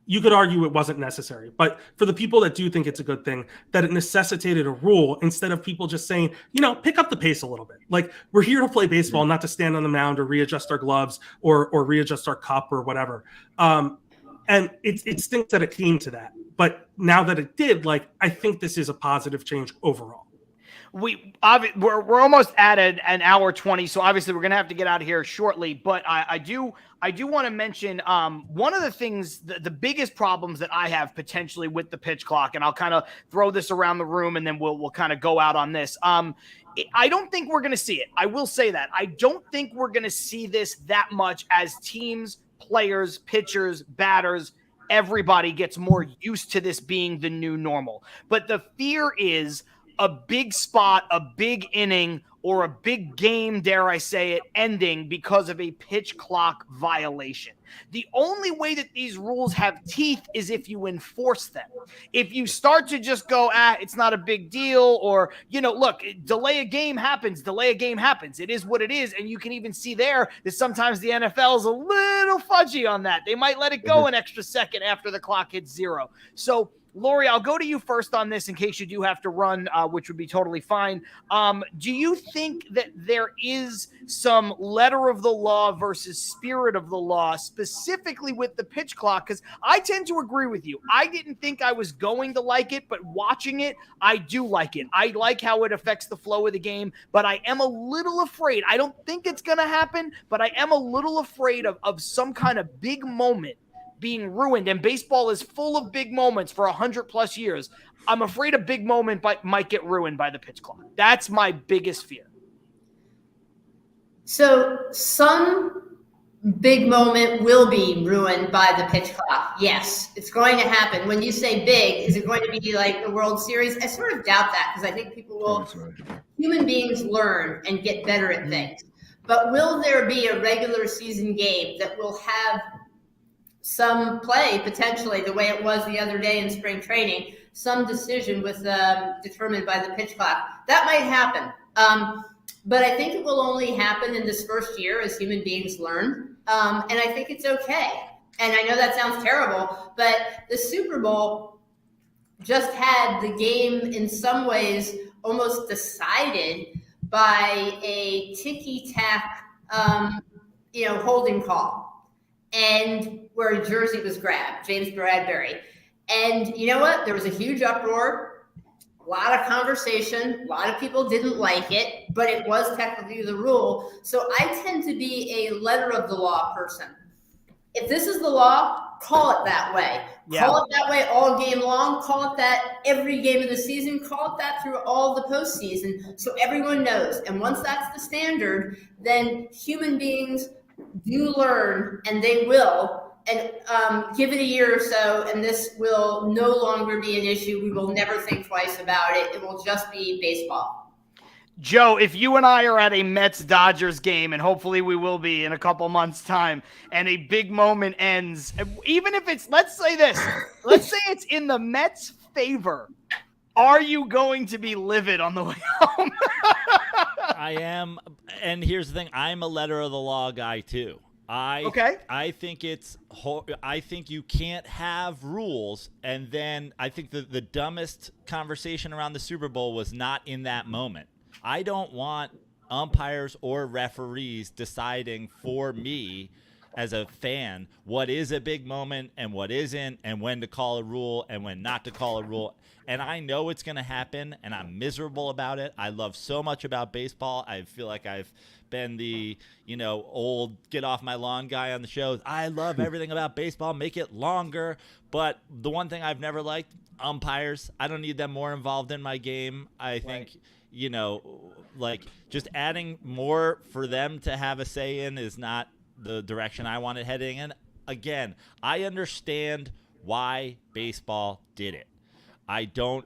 you could argue it wasn't necessary, but for the people that do think it's a good thing, that it necessitated a rule instead of people just saying, pick up the pace a little bit. Like, we're here to play baseball, not to stand on the mound or readjust our gloves or readjust our cup or whatever. And it stinks that it came to that. But now that it did, like, I think this is a positive change overall. We're almost at an hour 20, so obviously we're gonna have to get out of here shortly. But I do want to mention one of the things, the biggest problems that I have potentially with the pitch clock, and I'll kind of throw this around the room, and then we'll kind of go out on this. I don't think we're gonna see it. I will say that I don't think we're gonna see this that much as teams, players, pitchers, batters. Everybody gets more used to this being the new normal. But the fear is a big spot, a big inning, or a big game, dare I say it, ending because of a pitch clock violation. The only way that these rules have teeth is if you enforce them. If you start to just go, it's not a big deal, or, look, delay a game happens. It is what it is. And you can even see there that sometimes the NFL is a little fudgy on that. They might let it go an extra second after the clock hits 0. So, Lori, I'll go to you first on this in case you do have to run, which would be totally fine. Do you think that there is some letter of the law versus spirit of the law, specifically with the pitch clock? Because I tend to agree with you. I didn't think I was going to like it, but watching it, I do like it. I like how it affects the flow of the game, but I am a little afraid. I don't think it's going to happen, but I am a little afraid of some kind of big moment being ruined, and baseball is full of big moments for 100+ years. I'm afraid a big moment might get ruined by the pitch clock. That's my biggest fear. So some big moment will be ruined by the pitch clock. Yes, it's going to happen. When you say big, is it going to be like the World Series? I sort of doubt that, because I think people will, human beings learn and get better at things. But will there be a regular season game that will have some play, potentially the way it was the other day in spring training, some decision was determined by the pitch clock? That might happen. But I think it will only happen in this first year as human beings learn. And I think it's okay. And I know that sounds terrible, but the Super Bowl just had the game in some ways almost decided by a ticky-tack, holding call, and where a jersey was grabbed, James Bradbury. And you know what? There was a huge uproar. A lot of conversation. A lot of people didn't like it, but it was technically the rule. So I tend to be a letter of the law person. If this is the law, call it that way. Yeah. Call it that way all game long. Call it that every game of the season. Call it that through all the postseason, so everyone knows. And once that's the standard, then human beings do learn, and they will. And give it a year or so, and this will no longer be an issue. We will never think twice about it. It will just be baseball. Joe, if you and I are at a Mets-Dodgers game, and hopefully we will be in a couple months' time, and a big moment ends, even if it's, let's say it's in the Mets' favor, are you going to be livid on the way home? I am, and here's the thing. I'm a letter of the law guy, too. I think I think you can't have rules, and then I think the dumbest conversation around the Super Bowl was not in that moment. I don't want umpires or referees deciding for me as a fan what is a big moment and what isn't, and when to call a rule and when not to call a rule. And I know it's going to happen, and I'm miserable about it. I love so much about baseball. I feel like I've been the, old get off my lawn guy on the show. I love everything about baseball. Make it longer. But the one thing I've never liked, umpires. I don't need them more involved in my game. I think, just adding more for them to have a say in is not the direction I want it heading in. Again, I understand why baseball did it. I don't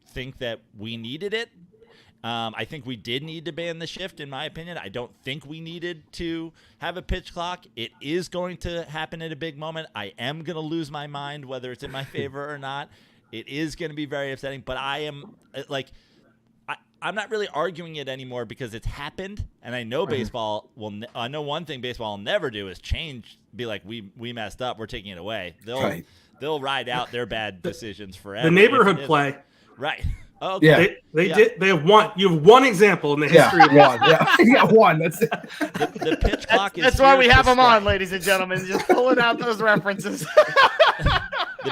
think that we needed it. I think we did need to ban the shift, in my opinion. I don't think we needed to have a pitch clock. It is going to happen at a big moment. I am going to lose my mind, whether it's in my favor or not. It is going to be very upsetting, but I am I'm not really arguing it anymore because it's happened, and I know baseball will. I know one thing baseball will never do is change. Be like, we messed up. We're taking it away. They'll ride out their bad decisions forever. The neighborhood play, right? Oh, okay. They did. They have one. You have one example in the history of one. Yeah, you got one. That's it. The pitch clock is. That's why we have them on, ladies and gentlemen. Just pulling out those references.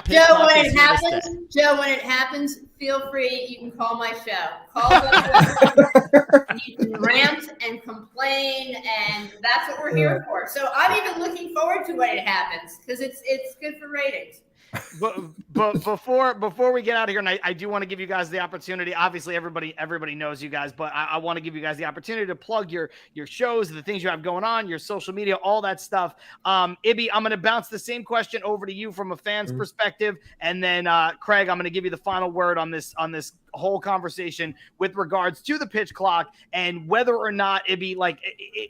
Joe, when it happens, feel free. You can call my show. Call them. You can rant and complain, and that's what we're here for. So I'm even looking forward to when it happens because it's good for ratings. But before we get out of here, and I do want to give you guys the opportunity. Obviously, everybody knows you guys, but I want to give you guys the opportunity to plug your shows, the things you have going on, your social media, all that stuff. Ibby, I'm going to bounce the same question over to you from a fan's perspective, and then Craig, I'm going to give you the final word on this whole conversation with regards to the pitch clock and whether or not Ibby,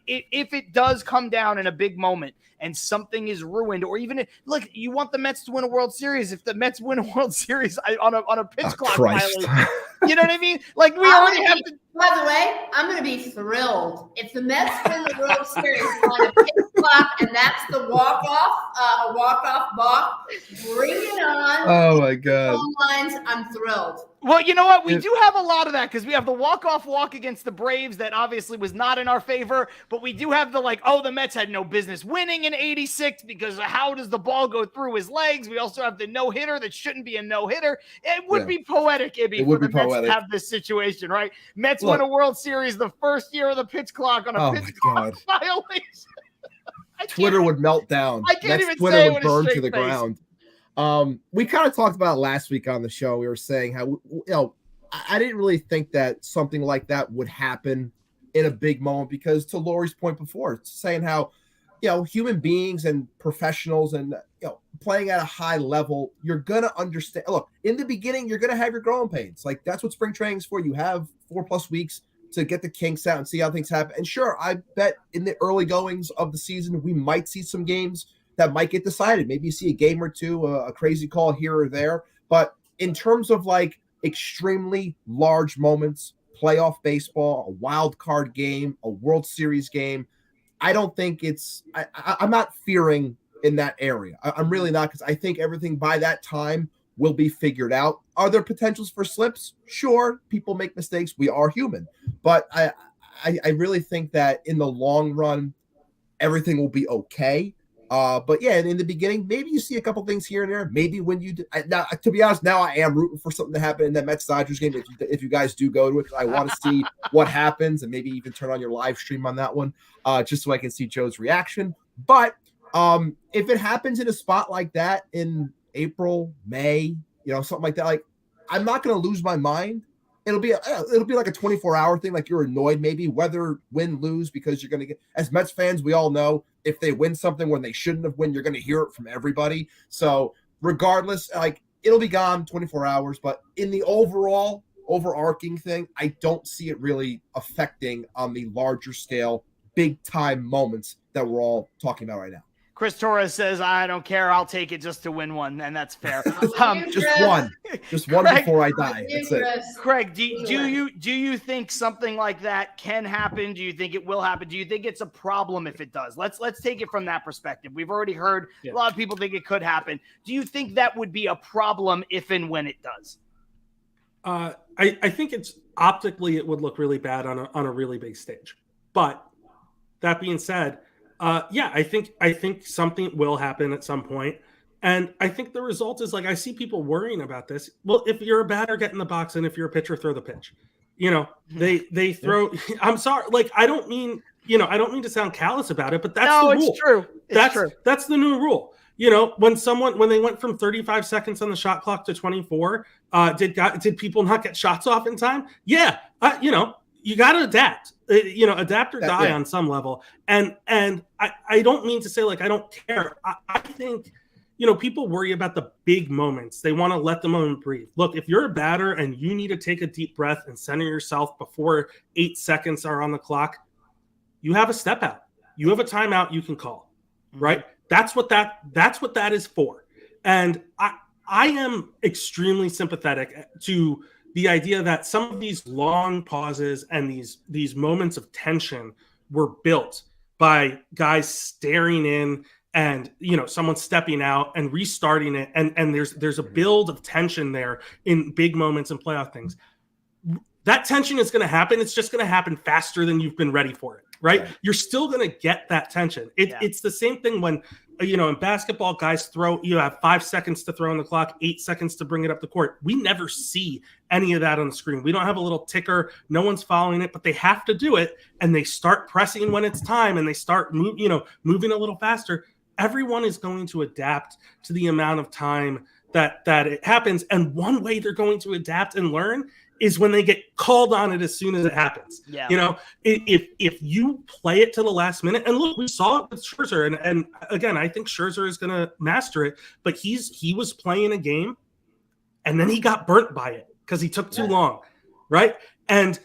if it does come down in a big moment and something is ruined, or even look, you want the Mets to win a World Series. If the Mets win a World Series on a pitch clock violation, you know what I mean? Like we already have to. By the way, I'm going to be thrilled if the Mets win the World Series on a pitch clock, and that's the a walk-off balk. Bring it on. Oh my God! Home lines, I'm thrilled. Well, you know what? We do have a lot of that because we have the walk-off walk against the Braves that obviously was not in our favor, but we do have the Mets had no business winning in '86 because how does the ball go through his legs? We also have the no-hitter that shouldn't be a no-hitter. It would be poetic, Ibby, for the Mets to have this situation, right? Mets win a World Series the first year of the pitch clock on a pitch clock violation. Twitter would melt down. I can't even Twitter say it would with a burn straight to the face. ground. We kind of talked about it last week on the show. We were saying how, I didn't really think that something like that would happen in a big moment, because to Lori's point before, saying how, human beings and professionals and, playing at a high level, you're going to understand. Look, in the beginning, you're going to have your growing pains. Like, that's what spring training is for. You have 4+ weeks to get the kinks out and see how things happen. And sure, I bet in the early goings of the season, we might see some games that might get decided. Maybe you see a game or two, a crazy call here or there. But in terms of like extremely large moments, playoff baseball, a wild card game, a World Series game, I don't think I'm not fearing in that area. I'm really not, because I think everything by that time will be figured out. Are there potentials for slips? Sure, people make mistakes. We are human. But I really think that in the long run, everything will be okay. But yeah, in the beginning, maybe you see a couple things here and there. Maybe when you now, to be honest, now I am rooting for something to happen in that Mets-Dodgers game. If you guys do go to it, I want to see what happens, and maybe even turn on your live stream on that one, just so I can see Joe's reaction. But if it happens in a spot like that in April, May, something like that, like, I'm not going to lose my mind. It'll be like a 24-hour thing. Like, you're annoyed, maybe, whether win, lose, because you're going to get, as Mets fans, we all know if they win something when they shouldn't have won, you're going to hear it from everybody. So regardless, like, it'll be gone 24 hours. But in the overall overarching thing, I don't see it really affecting on the larger scale, big time moments that we're all talking about right now. Chris Torres says, I don't care. I'll take it just to win one. And that's fair. Just one Craig, before I die. That's it. Craig, do you think something like that can happen? Do you think it will happen? Do you think it's a problem if it does? Let's take it from that perspective. We've already heard a lot of people think it could happen. Do you think that would be a problem if and when it does? I think it's optically it would look really bad on a really big stage. But that being said, I think something will happen at some point. And I think the result is, like, I see people worrying about this. Well, if you're a batter, get in the box, and if you're a pitcher, throw the pitch. They throw. I'm sorry, like, I don't mean to sound callous about it, but that's the rule. It's true. That's the new rule. When they went from 35 seconds on the shot clock to 24, did people not get shots off in time? Yeah, you got to adapt. Adapt or die on some level. And I don't mean to say, like, I don't care. I think, people worry about the big moments. They want to let the moment breathe. Look, if you're a batter and you need to take a deep breath and center yourself before 8 seconds are on the clock, you have a step out. You have a timeout you can call, right? That's what that is for. And I am extremely sympathetic to the idea that some of these long pauses and these moments of tension were built by guys staring in and, someone stepping out and restarting it. And there's a build of tension there in big moments and playoff things. That tension is going to happen. It's just going to happen faster than you've been ready for it, right? You're still going to get that tension. It's the same thing when, in basketball, guys you have 5 seconds to throw on the clock, 8 seconds to bring it up the court. We never see any of that on the screen. We don't have a little ticker. No one's following it, but they have to do it. And they start pressing when it's time, and they start moving a little faster. Everyone is going to adapt to the amount of time that it happens. And one way they're going to adapt and learn is when they get called on it as soon as it happens. Yeah. If you play it to the last minute, and look, we saw it with Scherzer, and again, I think Scherzer is going to master it, but he was playing a game and then he got burnt by it because he took too long, right? And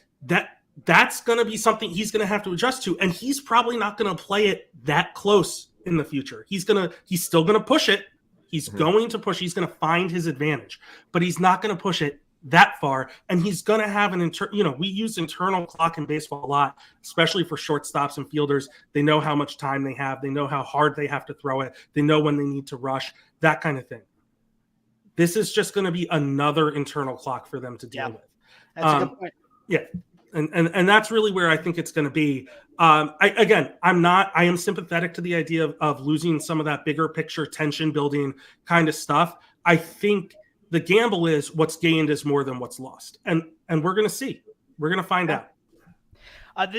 that's going to be something he's going to have to adjust to, and he's probably not going to play it that close in the future. He's still going to push it. He's going to push. He's going to find his advantage, but he's not going to push it that far. And he's going to have we use internal clock in baseball a lot, especially for shortstops and fielders. They know how much time they have. They know how hard they have to throw it. They know when they need to rush, that kind of thing. This is just going to be another internal clock for them to deal with. That's a good point. Yeah. And that's really where I think it's going to be. I am sympathetic to the idea of losing some of that bigger picture tension building kind of stuff. I think the gamble is what's gained is more than what's lost. And we're going to see. We're going to find out.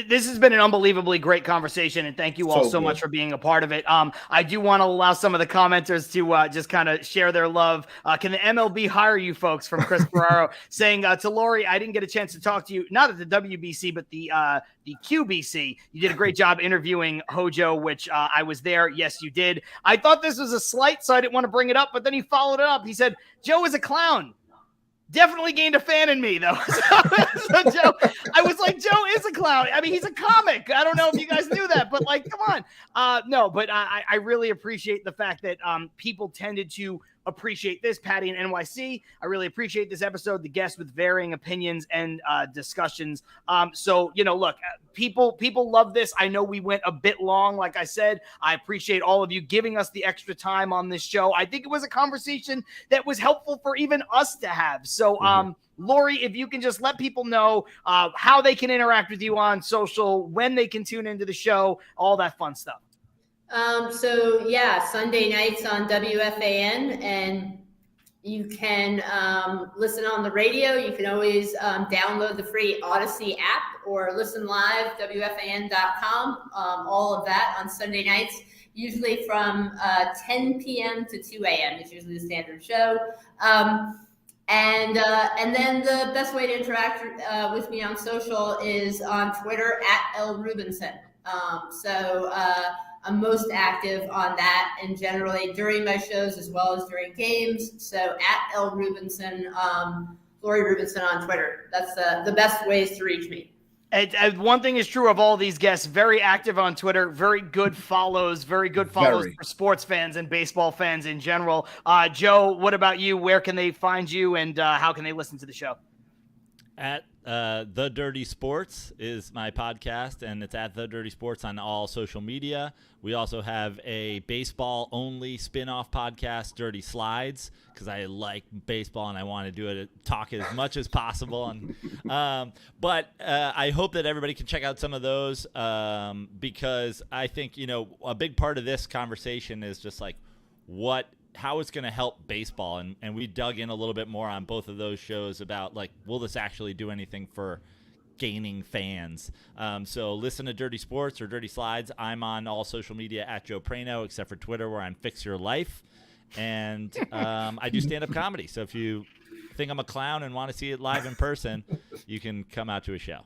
This has been an unbelievably great conversation, and thank you all so much for being a part of it. I do want to allow some of the commenters to just kind of share their love. Can the MLB hire you folks? From Chris Ferraro saying to Lori, I didn't get a chance to talk to you, not at the WBC, but the QBC. You did a great job interviewing Hojo, which I was there. Yes, you did. I thought this was a slight, so I didn't want to bring it up, but then he followed it up. He said, Joe is a clown. Definitely gained a fan in me, though. So Joe, I was like, Joe is a clown. I mean, he's a comic. I don't know if you guys knew that, but like, come on. No, but I really appreciate the fact that people tended to appreciate this, Patty and NYC. I really appreciate this episode, the guests with varying opinions and discussions. So, look, people love this. I know we went a bit long, like I said. I appreciate all of you giving us the extra time on this show. I think it was a conversation that was helpful for even us to have. So, Lori, if you can just let people know how they can interact with you on social, when they can tune into the show, all that fun stuff. Sunday nights on WFAN, and you can listen on the radio. You can always download the free Odyssey app or listen live, WFAN.com. All of that on Sunday nights, usually from 10 p.m. to 2 a.m. is usually the standard show. And then the best way to interact with me on social is on Twitter @LRubinson. I'm most active on that, and generally during my shows as well as during games. So @LRubinson, Lori Rubinson on Twitter. That's the best ways to reach me. And one thing is true of all these guests, very active on Twitter, very good follows for sports fans and baseball fans in general. Joe, what about you? Where can they find you, and how can they listen to the show? At The Dirty Sports is my podcast, and it's at The Dirty Sports on all social media. We also have a baseball-only spin-off podcast, Dirty Slides, because I like baseball and I want to do it, talk as much as possible. And but I hope that everybody can check out some of those because I think, a big part of this conversation is just like how it's going to help baseball. And we dug in a little bit more on both of those shows about, like, will this actually do anything for gaining fans? So listen to Dirty Sports or Dirty Slides. I'm on all social media at Joe Prano, except for Twitter, where I'm Fix Your Life. And I do stand-up comedy. So if you think I'm a clown and want to see it live in person, you can come out to a show.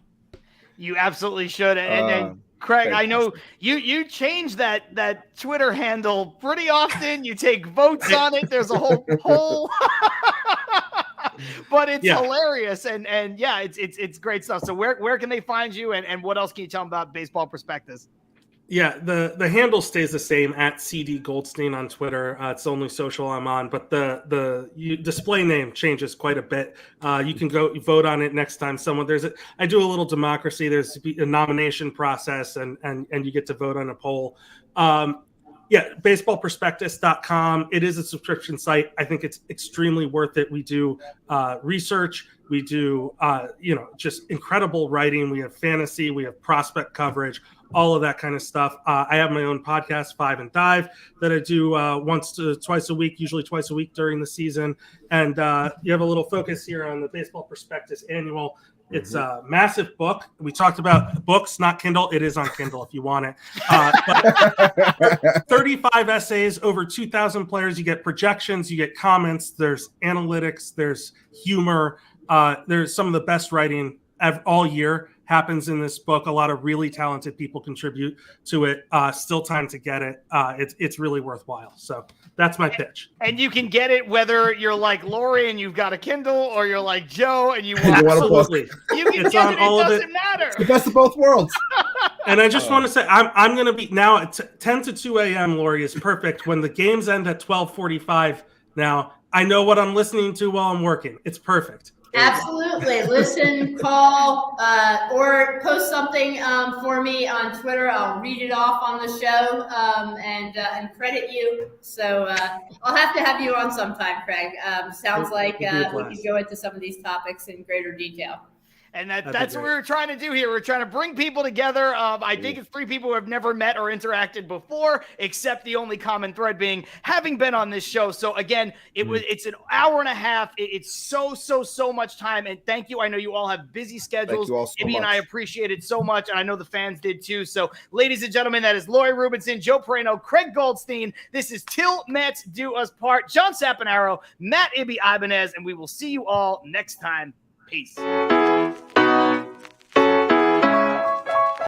You absolutely should. And Craig, I know you change that Twitter handle pretty often. You take votes on it. There's a whole poll, but it's hilarious. And it's great stuff. So where can they find you, and what else can you tell them about Baseball Prospectus? Yeah, the handle stays the same at CD Goldstein on Twitter. It's the only social I'm on, but the display name changes quite a bit. You can go vote on it next time. I do a little democracy. There's a nomination process, and you get to vote on a poll. Baseballprospectus.com. It is a subscription site. I think it's extremely worth it. We do research. We do just incredible writing. We have fantasy. We have prospect coverage. All of that kind of stuff. I have my own podcast, 5 and Dive, that I do twice a week, usually twice a week during the season. And you have a little focus here on the Baseball Prospectus Annual. It's a massive book. We talked about books, not Kindle. It is on Kindle if you want it. But 35 essays, over 2,000 players. You get projections, you get comments. There's analytics. There's humor. There's some of the best writing all year happens in this book. A lot of really talented people contribute to it. Still time to get it. It's really worthwhile. So that's my pitch. And you can get it whether you're like Lori and you've got a Kindle, or you're like Joe and you want absolutely. You can get it. It doesn't matter. It's the best of both worlds. And I just want to say, I'm going to be now at 10 to 2 a.m. Lori is perfect. When the games end at 12:45 now, I know what I'm listening to while I'm working. It's perfect. Absolutely. Listen, call, or post something for me on Twitter. I'll read it off on the show and credit you. So I'll have to have you on sometime, Craig. Sounds like we could go into some of these topics in greater detail. And that's what we were trying to do here. We're trying to bring people together. I think it's 3 people who have never met or interacted before, except the only common thread being having been on this show. So again, it's an hour and a half. It's so much time. And thank you. I know you all have busy schedules. Thank you all so Ibby and much. I appreciate it so much. And I know the fans did too. So ladies and gentlemen, that is Lori Rubinson, Joe Perino, Craig Goldstein. This is Till Mets Do Us Part. John Sapanaro, Matt Ibby Ibanez, and we will see you all next time. Peace.